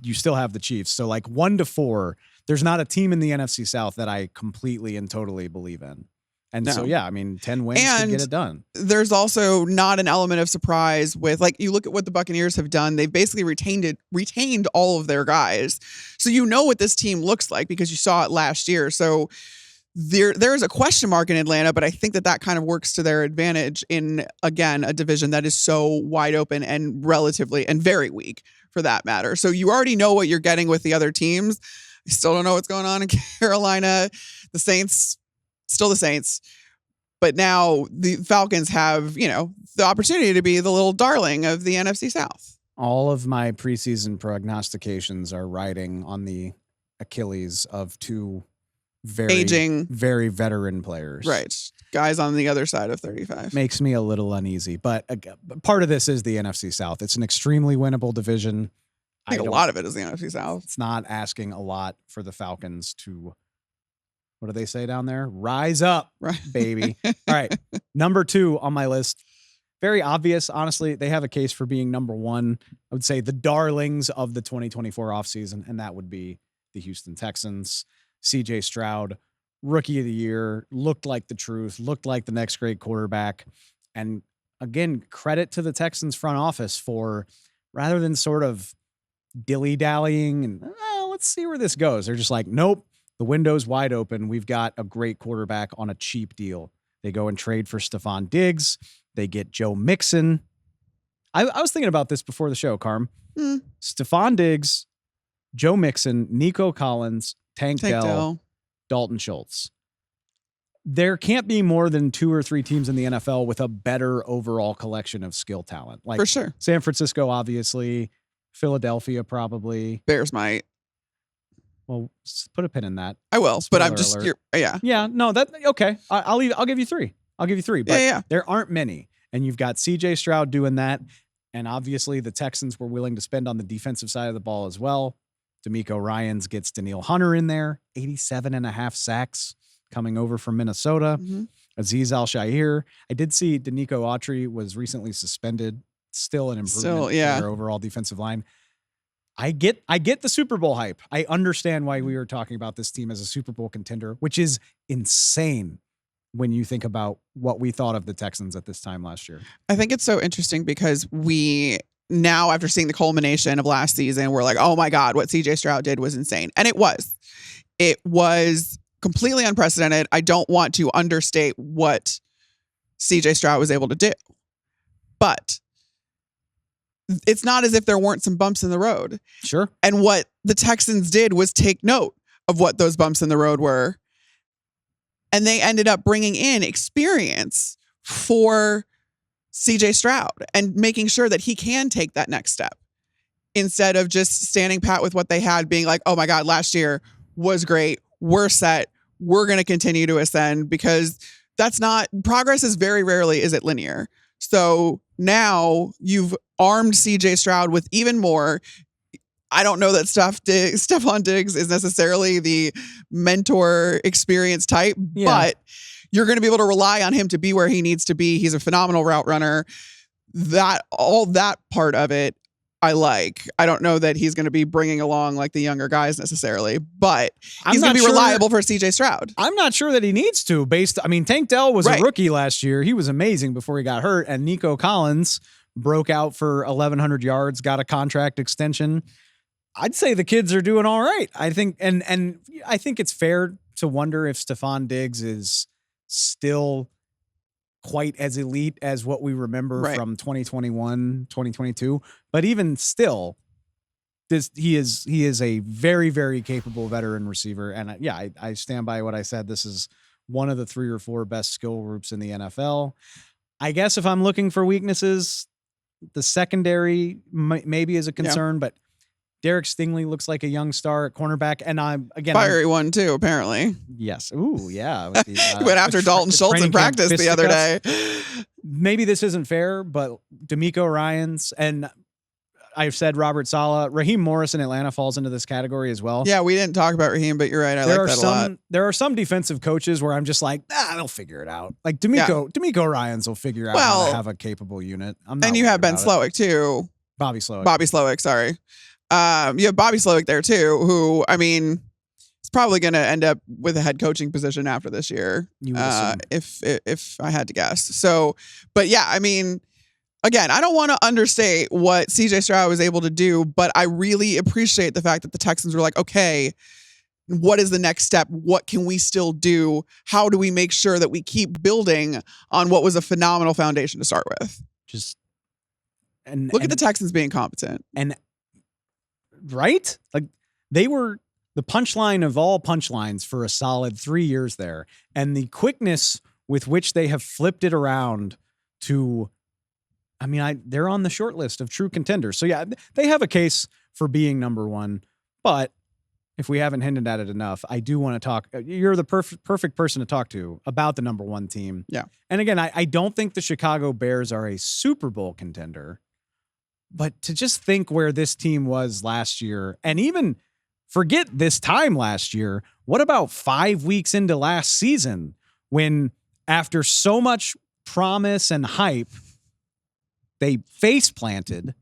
Speaker 1: you still have the Chiefs. So like 1 to 4, there's not a team in the NFC South that I completely and totally believe in. And
Speaker 2: No.
Speaker 1: so, 10 wins can get it done.
Speaker 2: There's also not an element of surprise with, like, you look at what the Buccaneers have done. They've basically retained all of their guys. So you know what this team looks like because you saw it last year. So there's a question mark in Atlanta, but I think that kind of works to their advantage in, again, a division that is so wide open and relatively and very weak for that matter. So you already know what you're getting with the other teams. I still don't know what's going on in Carolina. The Saints, still the Saints. But now the Falcons have, the opportunity to be the little darling of the NFC South.
Speaker 1: All of my preseason prognostications are riding on the Achilles of two very veteran players.
Speaker 2: Right. Guys on the other side of 35.
Speaker 1: Makes me a little uneasy. But part of this is the NFC South. It's an extremely winnable division.
Speaker 2: I think a lot of it is the NFC South.
Speaker 1: It's not asking a lot for the Falcons to, what do they say down there? Rise up, right, baby. All right. Number 2 on my list. Very obvious. Honestly, they have a case for being number 1. I would say the darlings of the 2024 offseason, and that would be the Houston Texans. CJ Stroud, rookie of the year, looked like the truth, looked like the next great quarterback. And again, credit to the Texans front office for, rather than sort of dilly-dallying and let's see where this goes, they're just like, nope, the window's wide open. We've got a great quarterback on a cheap deal. They go and trade for Stephon Diggs. They get Joe Mixon. I was thinking about this before the show, Carm. Stephon Diggs, Joe Mixon, Nico Collins, Tank Dell, Dalton Schultz. There can't be more than 2 or 3 teams in the NFL with a better overall collection of skill talent. Like,
Speaker 2: for sure.
Speaker 1: San Francisco, obviously. Philadelphia, probably.
Speaker 2: Bears might.
Speaker 1: Well, put a pin in that.
Speaker 2: I will,
Speaker 1: Spoiler
Speaker 2: but I'm just,
Speaker 1: alert.
Speaker 2: Yeah,
Speaker 1: no, okay. I'll give you 3. But there aren't many. And you've got CJ Stroud doing that. And obviously the Texans were willing to spend on the defensive side of the ball as well. D'Amico Ryans gets Daniil Hunter in there, 87.5 sacks coming over from Minnesota. Azeez Al-Shaair. I did see Danico Autry was recently suspended still an improvement
Speaker 2: Still,
Speaker 1: to
Speaker 2: yeah.
Speaker 1: their overall defensive line. I get the Super Bowl hype. I understand why we were talking about this team as a Super Bowl contender, which is insane when you think about what we thought of the Texans at this time last year.
Speaker 2: I think it's so interesting because we now, after seeing the culmination of last season, we're like, oh my God, what CJ Stroud did was insane. And it was. It was completely unprecedented. I don't want to understate what CJ Stroud was able to do. But it's not as if there weren't some bumps in the road.
Speaker 1: Sure.
Speaker 2: And what the Texans did was take note of what those bumps in the road were. And they ended up bringing in experience for CJ Stroud and making sure that he can take that next step instead of just standing pat with what they had, being like, oh my God, last year was great. We're set. We're going to continue to ascend, because that's not, progress is very rarely, is it linear? So now you've armed CJ Stroud with even more. I don't know that Stephon Diggs is necessarily the mentor experience type, but you're going to be able to rely on him to be where he needs to be. He's a phenomenal route runner. All that part of it, I like. I don't know that he's going to be bringing along like the younger guys necessarily, but he's going to be reliable for CJ Stroud.
Speaker 1: I'm not sure that he needs to. Tank Dell was a rookie last year. He was amazing before he got hurt, and Nico Collins broke out for 1,100 yards, got a contract extension. I'd say the kids are doing all right. I think, and I think it's fair to wonder if Stephon Diggs is still quite as elite as what we remember from 2021, 2022. But even still, he is a very, very capable veteran receiver. And I stand by what I said. This is one of the 3 or 4 best skill groups in the NFL. I guess if I'm looking for weaknesses, the secondary maybe is a concern, but Derek Stingley looks like a young star at cornerback, and I'm
Speaker 2: fiery one too, apparently.
Speaker 1: Yes. Ooh, yeah.
Speaker 2: He went after Dalton Schultz in practice the other day.
Speaker 1: Maybe this isn't fair, but D'Amico Ryans, and I've said Robert Saleh, Raheem Morris in Atlanta falls into this category as well.
Speaker 2: Yeah, we didn't talk about Raheem, but you're right. I like that a lot.
Speaker 1: There are some defensive coaches where I'm just like, they'll figure it out. Like D'Amico Ryans will figure out how to have a capable unit.
Speaker 2: And you have Ben Slowick too.
Speaker 1: Bobby Slowick, sorry.
Speaker 2: You have Bobby Slowick there too, who, I mean, is probably going to end up with a head coaching position after this year, if I had to guess. So, but yeah, I mean, again, I don't want to understate what CJ Stroud was able to do, but I really appreciate the fact that the Texans were like, okay, what is the next step? What can we still do? How do we make sure that we keep building on what was a phenomenal foundation to start with? Look at the Texans being competent.
Speaker 1: Right? Like, they were the punchline of all punchlines for a solid 3 years there. And the quickness with which they have flipped it around to, they're on the short list of true contenders. So yeah, they have a case for being number one. But if we haven't hinted at it enough, I do want to talk. You're the perfect person to talk to about the number one team.
Speaker 2: Yeah.
Speaker 1: And again, I don't think the Chicago Bears are a Super Bowl contender. But to just think where this team was last year, and even forget this time last year, what about 5 weeks into last season when, after so much promise and hype, they face planted?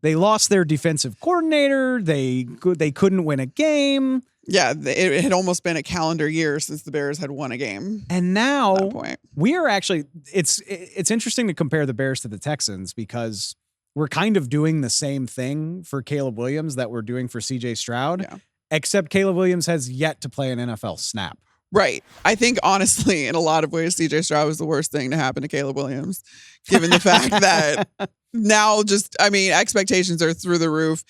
Speaker 1: They lost their defensive coordinator. They couldn't win a game.
Speaker 2: Yeah, it had almost been a calendar year since the Bears had won a game.
Speaker 1: And now we are actually, it's interesting to compare the Bears to the Texans, because we're kind of doing the same thing for Caleb Williams that we're doing for CJ Stroud, except Caleb Williams has yet to play an NFL snap.
Speaker 2: Right. I think, honestly, in a lot of ways, CJ Stroud was the worst thing to happen to Caleb Williams, given the fact that now expectations are through the roof.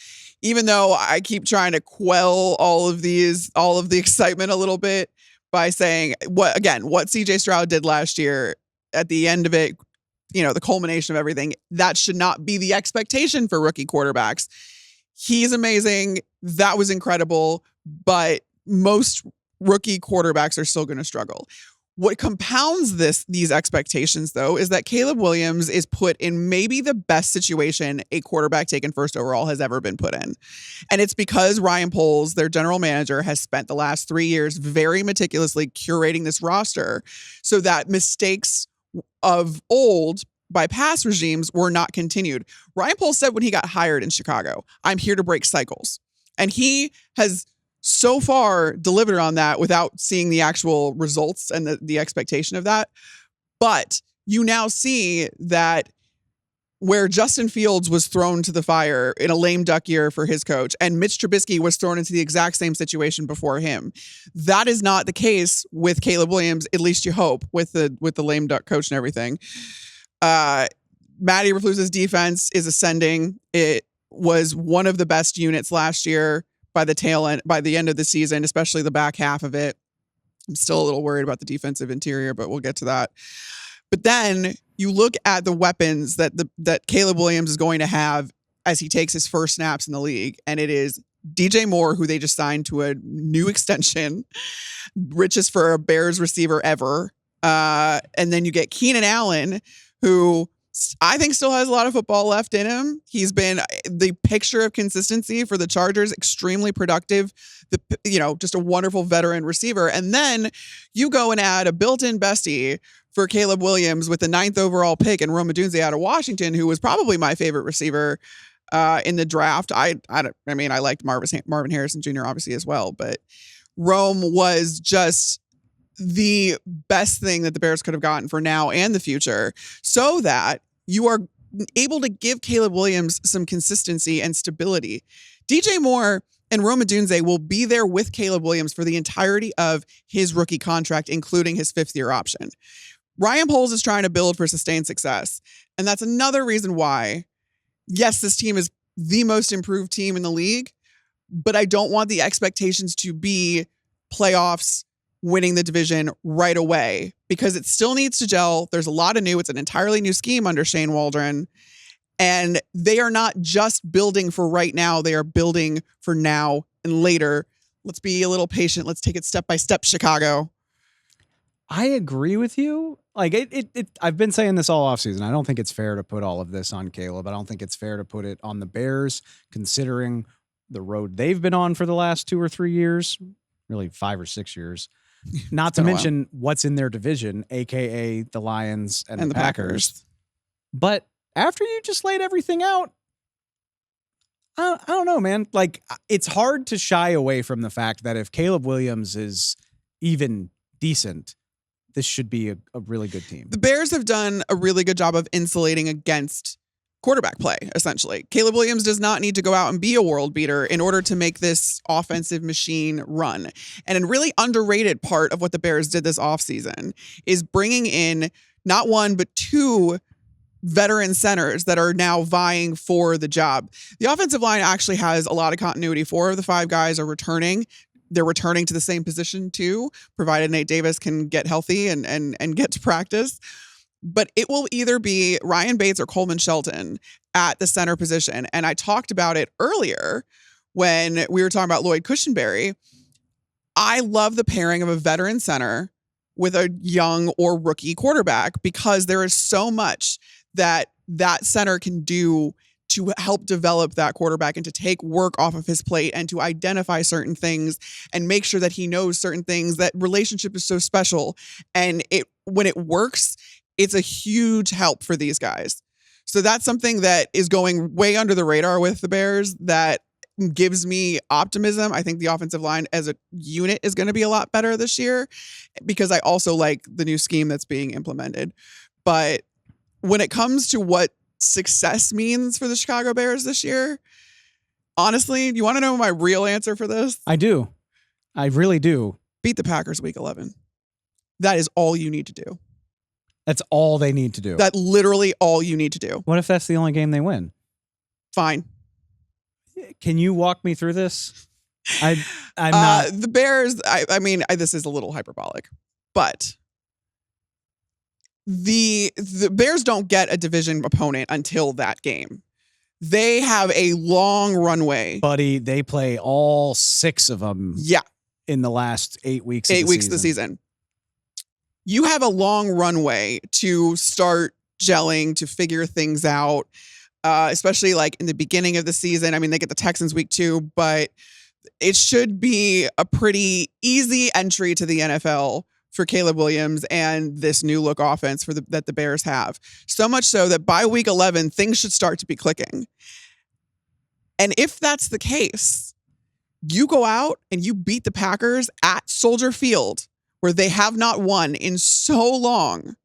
Speaker 2: Even though I keep trying to quell all of the excitement a little bit by saying what CJ Stroud did last year at the end of it, the culmination of everything, that should not be the expectation for rookie quarterbacks. He's amazing. That was incredible. But most rookie quarterbacks are still going to struggle. What compounds these expectations, though, is that Caleb Williams is put in maybe the best situation a quarterback taken first overall has ever been put in. And it's because Ryan Poles, their general manager, has spent the last 3 years very meticulously curating this roster so that mistakes of old by past regimes were not continued. Ryan Poles said when he got hired in Chicago, I'm here to break cycles. And he has so far delivered on that without seeing the actual results and the expectation of that. But you now see that where Justin Fields was thrown to the fire in a lame duck year for his coach, and Mitch Trubisky was thrown into the exact same situation before him. That is not the case with Caleb Williams, at least you hope, with the lame duck coach and everything. Matty Eberflus's defense is ascending. It was one of the best units last year by the end of the season, especially the back half of it. I'm still a little worried about the defensive interior, but we'll get to that. But then you look at the weapons that Caleb Williams is going to have as he takes his first snaps in the league. And it is DJ Moore, who they just signed to a new extension, richest for a Bears receiver ever. And then you get Keenan Allen, who I think still has a lot of football left in him. He's been the picture of consistency for the Chargers, extremely productive, just a wonderful veteran receiver. And then you go and add a built-in bestie for Caleb Williams with the 9th overall pick and Rome Odunze out of Washington, who was probably my favorite receiver in the draft. I liked Marvin Harrison Jr. obviously as well, but Rome was just the best thing that the Bears could have gotten for now and the future, so that you are able to give Caleb Williams some consistency and stability. DJ Moore and Rome Odunze will be there with Caleb Williams for the entirety of his rookie contract, including his 5th-year option. Ryan Poles is trying to build for sustained success. And that's another reason why, yes, this team is the most improved team in the league, but I don't want the expectations to be playoffs, winning the division right away, because it still needs to gel. There's a lot of new. It's an entirely new scheme under Shane Waldron. And they are not just building for right now. They are building for now and later. Let's be a little patient. Let's take it step by step, Chicago.
Speaker 1: I agree with you. Like I've been saying this all offseason. I don't think it's fair to put all of this on Caleb. I don't think it's fair to put it on the Bears, considering the road they've been on for the last 2 or 3 years, really 5 or 6 years. Not to mention what's in their division, aka the Lions and the Packers. But after you just laid everything out, I don't know, man. Like, it's hard to shy away from the fact that if Caleb Williams is even decent, this should be a really good team.
Speaker 2: The Bears have done a really good job of insulating against quarterback play, essentially. Caleb Williams does not need to go out and be a world beater in order to make this offensive machine run. And a really underrated part of what the Bears did this offseason is bringing in not one, but 2 veteran centers that are now vying for the job. The offensive line actually has a lot of continuity. 4 of the 5 guys are returning. They're returning to the same position too, provided Nate Davis can get healthy and get to practice. But it will either be Ryan Bates or Coleman Shelton at the center position. And I talked about it earlier when we were talking about Lloyd Cushenberry. I love the pairing of a veteran center with a young or rookie quarterback, because there is so much that center can do to help develop that quarterback and to take work off of his plate and to identify certain things and make sure that he knows certain things. That relationship is so special. And when it works, it's a huge help for these guys. So that's something that is going way under the radar with the Bears that gives me optimism. I think the offensive line as a unit is going to be a lot better this year, because I also like the new scheme that's being implemented. But when it comes to what success means for the Chicago Bears this year, honestly, you want to know my real answer for this?
Speaker 1: I do. I really do.
Speaker 2: Beat the Packers week 11. That is all you need to do.
Speaker 1: That's all they need to do.
Speaker 2: That's literally all you need to do.
Speaker 1: What if that's the only game they win?
Speaker 2: Fine.
Speaker 1: Can you walk me through this? I'm not.
Speaker 2: The Bears, I mean, this is a little hyperbolic, but the Bears don't get a division opponent until that game. They have a long runway.
Speaker 1: Buddy, they play all 6 of them.
Speaker 2: Yeah.
Speaker 1: In the last 8 weeks.
Speaker 2: 8 weeks of the season. You have a long runway to start gelling, to figure things out, especially like in the beginning of the season. I mean, they get the Texans week 2, but it should be a pretty easy entry to the NFL for Caleb Williams and this new look offense that the Bears have. So much so that by week 11, things should start to be clicking. And if that's the case, you go out and you beat the Packers at Soldier Field, where they have not won in so long.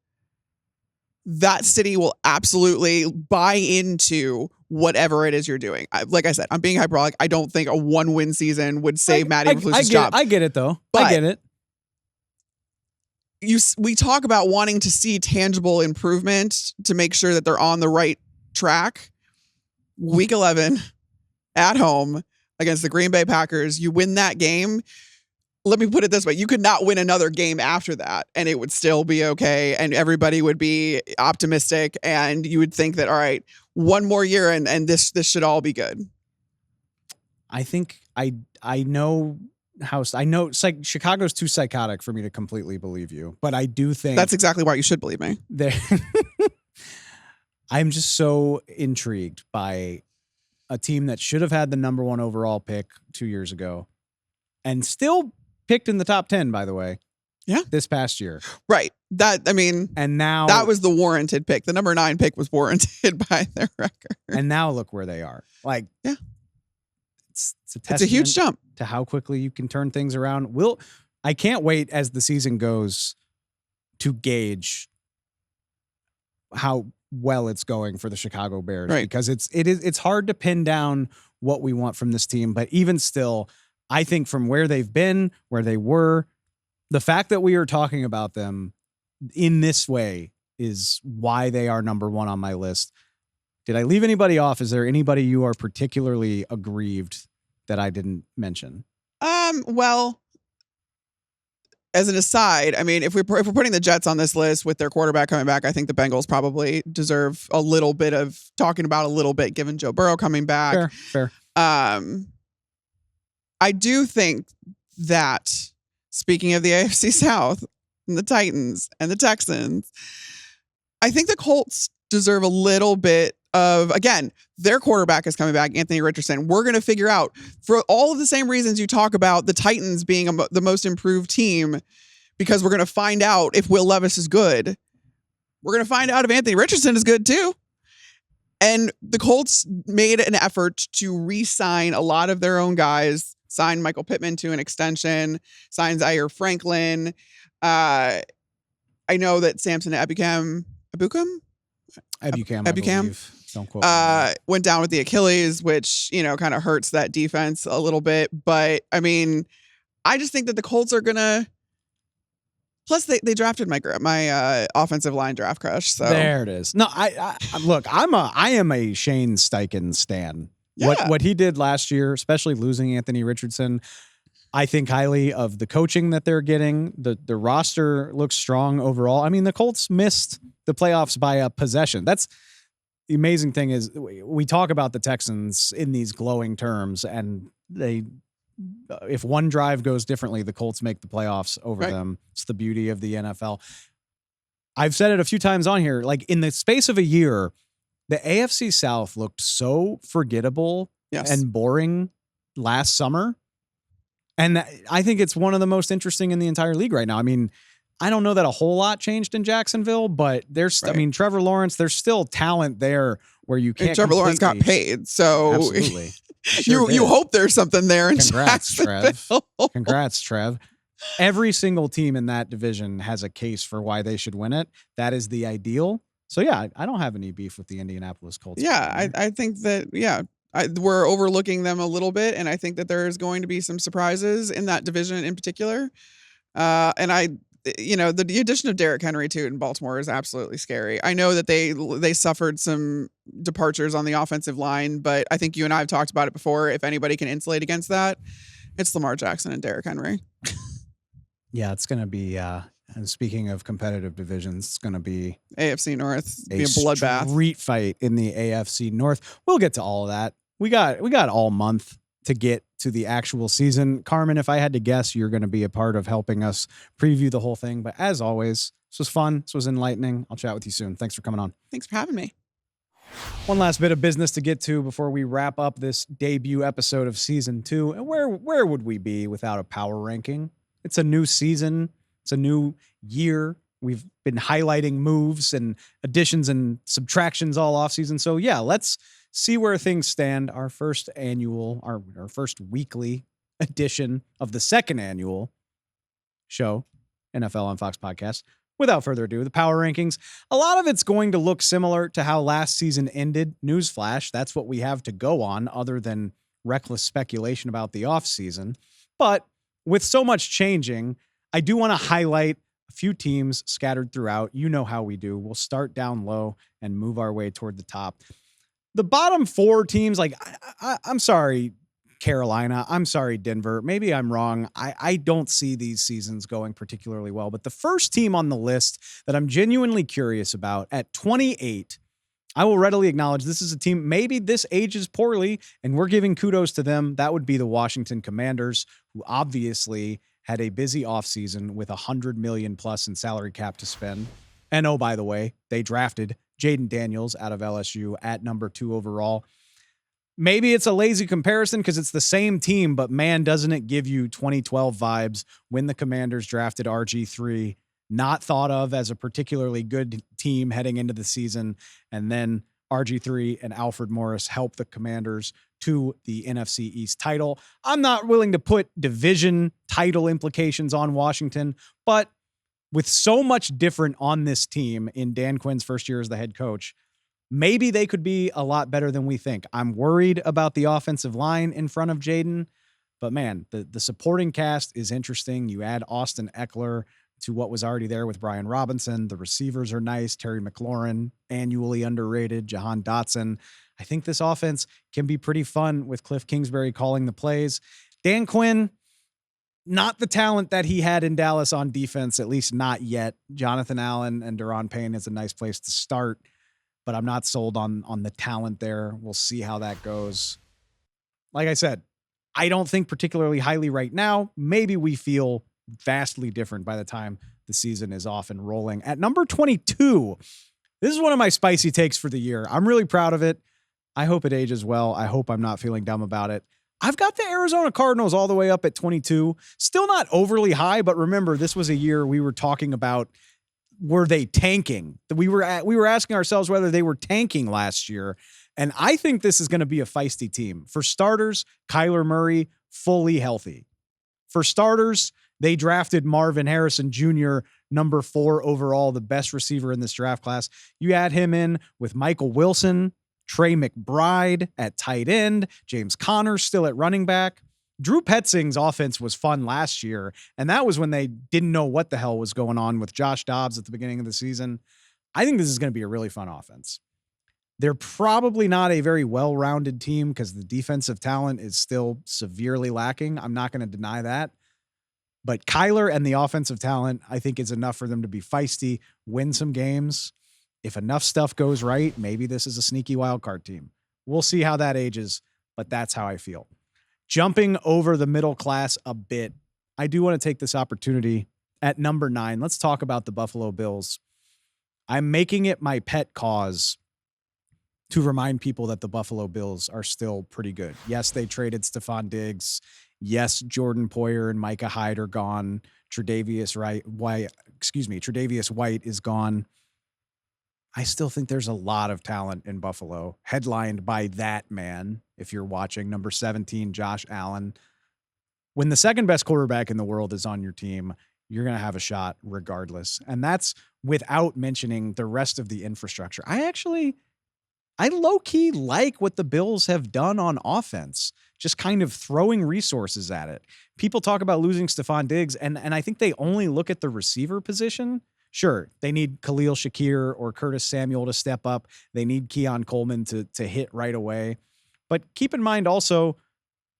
Speaker 2: That city will absolutely buy into whatever it is you're doing. Like I said, I'm being hyperbolic. I don't think a 1-win season would save Matt Eberflus's job.
Speaker 1: I get it, though.
Speaker 2: But
Speaker 1: I get it.
Speaker 2: We talk about wanting to see tangible improvement to make sure that they're on the right track. Week 11 at home against the Green Bay Packers, you win that game. Let me put it this way. You could not win another game after that and it would still be okay. And everybody would be optimistic and you would think that, all right, one more year and this should all be good.
Speaker 1: I think I know Chicago's too psychotic for me to completely believe you, but I do think
Speaker 2: that's exactly why you should believe me.
Speaker 1: I'm just so intrigued by a team that should have had the number 1 overall pick 2 years ago and still picked in the top 10, by the way.
Speaker 2: Yeah.
Speaker 1: This past year.
Speaker 2: Right. And
Speaker 1: now
Speaker 2: that was the warranted pick. The number 9 pick was warranted by their record.
Speaker 1: And now look where they are. Like,
Speaker 2: yeah.
Speaker 1: It's
Speaker 2: a huge jump
Speaker 1: to how quickly you can turn things around. I can't wait as the season goes to gauge how well it's going for the Chicago Bears,
Speaker 2: right?
Speaker 1: Because it's hard to pin down what we want from this team, but even still, I think from where they've been, where they were, the fact that we are talking about them in this way is why they are number 1 on my list. Did I leave anybody off? Is there anybody you are particularly aggrieved that I didn't mention?
Speaker 2: Well, as an aside, I mean, if we're putting the Jets on this list with their quarterback coming back, I think the Bengals probably deserve a little bit of talking about given Joe Burrow coming back.
Speaker 1: Fair.
Speaker 2: I do think that, speaking of the AFC South and the Titans and the Texans, I think the Colts deserve a little bit of, again, their quarterback is coming back, Anthony Richardson. We're going to figure out, for all of the same reasons you talk about the Titans being the most improved team, because we're going to find out if Will Levis is good. We're going to find out if Anthony Richardson is good too. And the Colts made an effort to re-sign a lot of their own guys, signed Michael Pittman to an extension, signed Zaire Franklin. I know that Samson Ebukam, I believe. Don't quote me. Went down with the Achilles, which, kind of hurts that defense a little bit. But I mean, I just think that the Colts are gonna. Plus, they drafted my offensive line draft crush. So
Speaker 1: there it is. No, I look. I am a Shane Steichen stan. Yeah. What he did last year, especially losing Anthony Richardson, I think highly of the coaching that they're getting. The roster looks strong overall. I mean, the Colts missed the playoffs by a possession. That's the amazing thing is we talk about the Texans in these glowing terms, and if one drive goes differently, the Colts make the playoffs over them. It's the beauty of the NFL. I've said it a few times on here, like in the space of a year, the AFC South looked so forgettable and boring last summer. And I think it's one of the most interesting in the entire league right now. I mean, I don't know that a whole lot changed in Jacksonville, but I mean, Trevor Lawrence, there's still talent there where you can't.
Speaker 2: And Trevor Lawrence got paid. So
Speaker 1: absolutely.
Speaker 2: You hope there's something there in Jacksonville.
Speaker 1: Congrats, Trev. Every single team in that division has a case for why they should win it. That is the ideal. So yeah, I don't have any beef with the Indianapolis Colts.
Speaker 2: Yeah, I think that, we're overlooking them a little bit. And I think that there's going to be some surprises in that division in particular. And the addition of Derrick Henry too in Baltimore is absolutely scary. I know that they suffered some departures on the offensive line, but I think you and I have talked about it before. If anybody can insulate against that, it's Lamar Jackson and Derrick Henry.
Speaker 1: Yeah, it's going to be, and speaking of competitive divisions, it's going to be
Speaker 2: AFC North, be a bloodbath.
Speaker 1: Street fight in the AFC North. We'll get to all of that. We got all month to get to the actual season. Carmen, if I had to guess, you're going to be a part of helping us preview the whole thing. But as always, this was fun. This was enlightening. I'll chat with you soon. Thanks for coming on.
Speaker 2: Thanks for having me.
Speaker 1: One last bit of business to get to before we wrap up this debut episode of season 2. And where would we be without a power ranking? It's a new season. It's a new year. We've been highlighting moves and additions and subtractions all offseason. So yeah, let's see where things stand. Our first weekly edition of the second annual show, NFL on Fox podcast. Without further ado, the power rankings. A lot of it's going to look similar to how last season ended. Newsflash, that's what we have to go on other than reckless speculation about the offseason. But with so much changing, I do want to highlight a few teams scattered throughout. You know how we do. We'll start down low and move our way toward the top. The bottom four teams, like, I'm sorry, Carolina. I'm sorry, Denver. Maybe I'm wrong. I don't see these seasons going particularly well. But the first team on the list that I'm genuinely curious about at 28, I will readily acknowledge this is a team, maybe this ages poorly, and we're giving kudos to them. That would be the Washington Commanders, who obviously had a busy offseason with $100 million plus in salary cap to spend. And oh, by the way, they drafted Jaden Daniels out of LSU at number 2 overall. Maybe it's a lazy comparison because it's the same team, but man, doesn't it give you 2012 vibes when the Commanders drafted RG3, not thought of as a particularly good team heading into the season. And then RG3 and Alfred Morris helped the Commanders to the NFC East title. I'm not willing to put division title implications on Washington, but with so much different on this team in Dan Quinn's first year as the head coach, maybe they could be a lot better than we think. I'm worried about the offensive line in front of Jaden, but man, the supporting cast is interesting. You add Austin Eckler to what was already there with Brian Robinson. The receivers are nice. Terry McLaurin, annually underrated. Jahan Dotson. I think this offense can be pretty fun with Cliff Kingsbury calling the plays. Dan Quinn, not the talent that he had in Dallas on defense, at least not yet. Jonathan Allen and Deron Payne is a nice place to start, but I'm not sold on the talent there. We'll see how that goes. Like I said, I don't think particularly highly right now. Maybe we feel vastly different by the time the season is off and rolling. At number 22, this is one of my spicy takes for the year. I'm really proud of it. I hope it ages well. I hope I'm not feeling dumb about it. I've got the Arizona Cardinals all the way up at 22. Still not overly high, but remember, this was a year we were talking about, were they tanking? We were asking ourselves whether they were tanking last year. And I think this is going to be a feisty team. For starters, Kyler Murray, fully healthy. For starters, they drafted Marvin Harrison Jr., number 4 overall, the best receiver in this draft class. You add him in with Michael Wilson, Trey McBride at tight end, James Conner still at running back. Drew Petzing's offense was fun last year, and that was when they didn't know what the hell was going on with Josh Dobbs at the beginning of the season. I think this is going to be a really fun offense. They're probably not a very well-rounded team because the defensive talent is still severely lacking. I'm not going to deny that. But Kyler and the offensive talent, I think, is enough for them to be feisty, win some games. If enough stuff goes right, maybe this is a sneaky wildcard team. We'll see how that ages, but that's how I feel. Jumping over the middle class a bit, I do want to take this opportunity at number 9. Let's talk about the Buffalo Bills. I'm making it my pet cause to remind people that the Buffalo Bills are still pretty good. Yes, they traded Stephon Diggs. Yes, Jordan Poyer and Micah Hyde are gone. Tre'Davious White is gone. I still think there's a lot of talent in Buffalo, headlined by that man, if you're watching, number 17, Josh Allen. When the second best quarterback in the world is on your team, you're going to have a shot regardless. And that's without mentioning the rest of the infrastructure. I low-key like what the Bills have done on offense, just kind of throwing resources at it. People talk about losing Stephon Diggs, and I think they only look at the receiver position. Sure, they need Khalil Shakir or Curtis Samuel to step up. They need Keon Coleman to hit right away. But keep in mind also,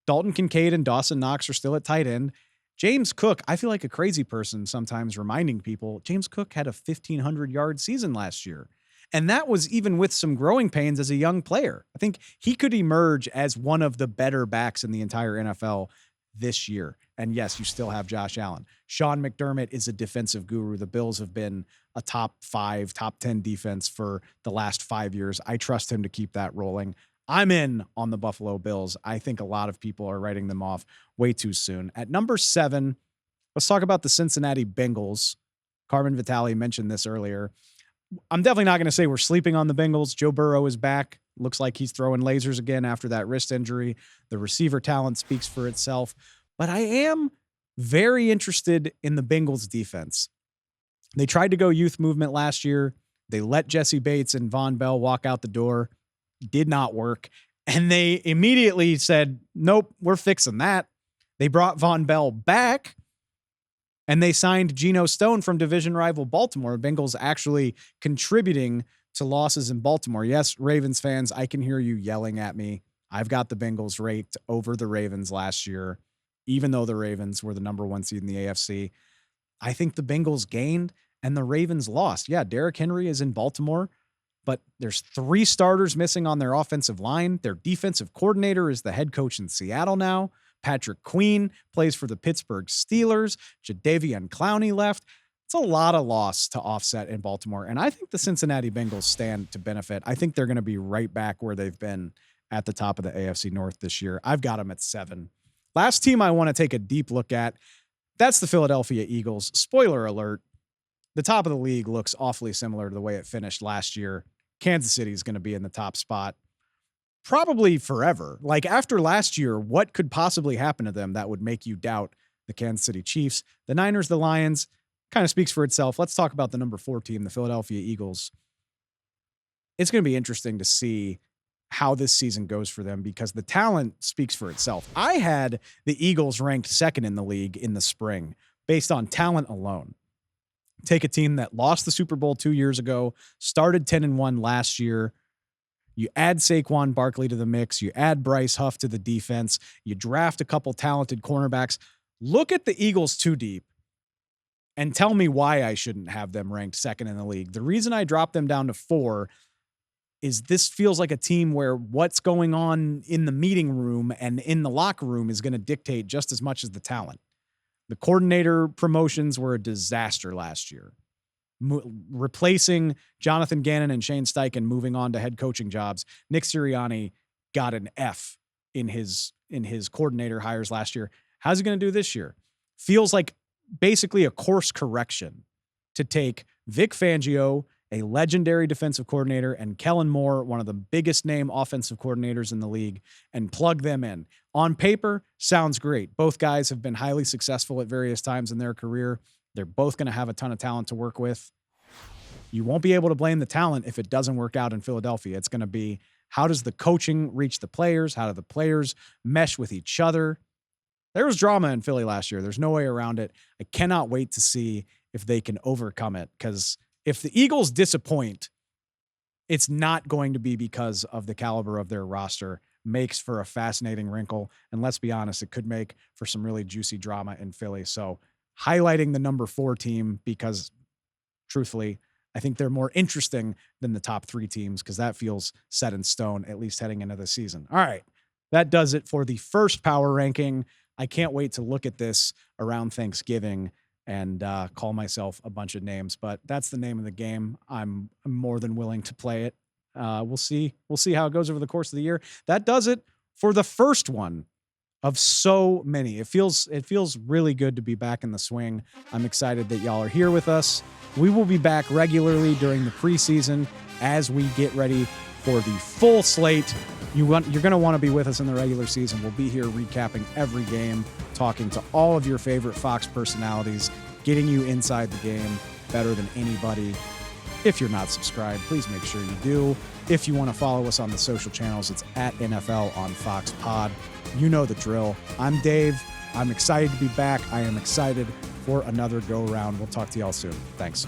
Speaker 1: Dalton Kincaid and Dawson Knox are still at tight end. James Cook, I feel like a crazy person sometimes reminding people, James Cook had a 1,500-yard season last year. And that was even with some growing pains as a young player. I think he could emerge as one of the better backs in the entire NFL this year. And yes, you still have Josh Allen. Sean McDermott is a defensive guru. The Bills have been a top 5, top 10 defense for the last 5 years. I trust him to keep that rolling. I'm in on the Buffalo Bills. I think a lot of people are writing them off way too soon. At number 7, Let's talk about the Cincinnati Bengals. Carmen Vitali mentioned this earlier. I'm definitely not going to say we're sleeping on the Bengals. Joe Burrow is back. Looks like he's throwing lasers again after that wrist injury. The receiver talent speaks for itself. But I am very interested in the Bengals defense. They tried to go youth movement last year. They let Jesse Bates and Von Bell walk out the door. Did not work. And they immediately said, nope, we're fixing that. They brought Von Bell back. And they signed Geno Stone from division rival Baltimore. Bengals actually contributing to losses in Baltimore. Yes, Ravens fans, I can hear you yelling at me. I've got the Bengals ranked over the Ravens last year, even though the Ravens were the number 1 seed in the AFC. I think the Bengals gained and the Ravens lost. Yeah, Derrick Henry is in Baltimore, but there's 3 starters missing on their offensive line. Their defensive coordinator is the head coach in Seattle now. Patrick Queen plays for the Pittsburgh Steelers. Jadeveon Clowney left. It's a lot of loss to offset in Baltimore. And I think the Cincinnati Bengals stand to benefit. I think they're going to be right back where they've been at the top of the AFC North this year. I've got them at 7. Last team I want to take a deep look at, that's the Philadelphia Eagles. Spoiler alert, the top of the league looks awfully similar to the way it finished last year. Kansas City is going to be in the top spot probably forever. Like after last year, what could possibly happen to them that would make you doubt the Kansas City Chiefs? The Niners, the Lions, kind of speaks for itself. Let's talk about the number 4 team, the Philadelphia Eagles. It's going to be interesting to see how this season goes for them because the talent speaks for itself. I had the Eagles ranked 2nd in the league in the spring based on talent alone. Take a team that lost the Super Bowl 2 years ago, started 10-1 last year. You add Saquon Barkley to the mix. You add Bryce Huff to the defense. You draft a couple talented cornerbacks. Look at the Eagles 2 deep and tell me why I shouldn't have them ranked 2nd in the league. The reason I dropped them down to 4 is this feels like a team where what's going on in the meeting room and in the locker room is going to dictate just as much as the talent. The coordinator promotions were a disaster last year. Replacing Jonathan Gannon and Shane Steichen, moving on to head coaching jobs. Nick Sirianni got an F in his coordinator hires last year. How's he going to do this year? Feels like basically a course correction to take Vic Fangio, a legendary defensive coordinator, and Kellen Moore, one of the biggest name offensive coordinators in the league, and plug them in. On paper, sounds great. Both guys have been highly successful at various times in their career. They're both going to have a ton of talent to work with. You won't be able to blame the talent if it doesn't work out in Philadelphia. It's going to be, how does the coaching reach the players? How do the players mesh with each other? There was drama in Philly last year. There's no way around it. I cannot wait to see if they can overcome it, because if the Eagles disappoint, it's not going to be because of the caliber of their roster. Makes for a fascinating wrinkle. And let's be honest, it could make for some really juicy drama in Philly. So highlighting the number 4 team because, truthfully, I think they're more interesting than the top 3 teams because that feels set in stone, at least heading into the season. All right, that does it for the first power ranking. I can't wait to look at this around Thanksgiving and call myself a bunch of names, but that's the name of the game. I'm more than willing to play it. We'll see how it goes over the course of the year. That does it for the first one of so many. It feels really good to be back in the swing. I'm excited that y'all are here with us. We will be back regularly during the preseason as we get ready for the full slate. You're going to want to be with us in the regular season. We'll be here recapping every game, talking to all of your favorite Fox personalities, getting you inside the game better than anybody. If you're not subscribed, please make sure you do. If you want to follow us on the social channels, it's at NFL on Fox Pod. You know the drill. I'm Dave. I'm excited to be back. I am excited for another go around. We'll talk to y'all soon. Thanks.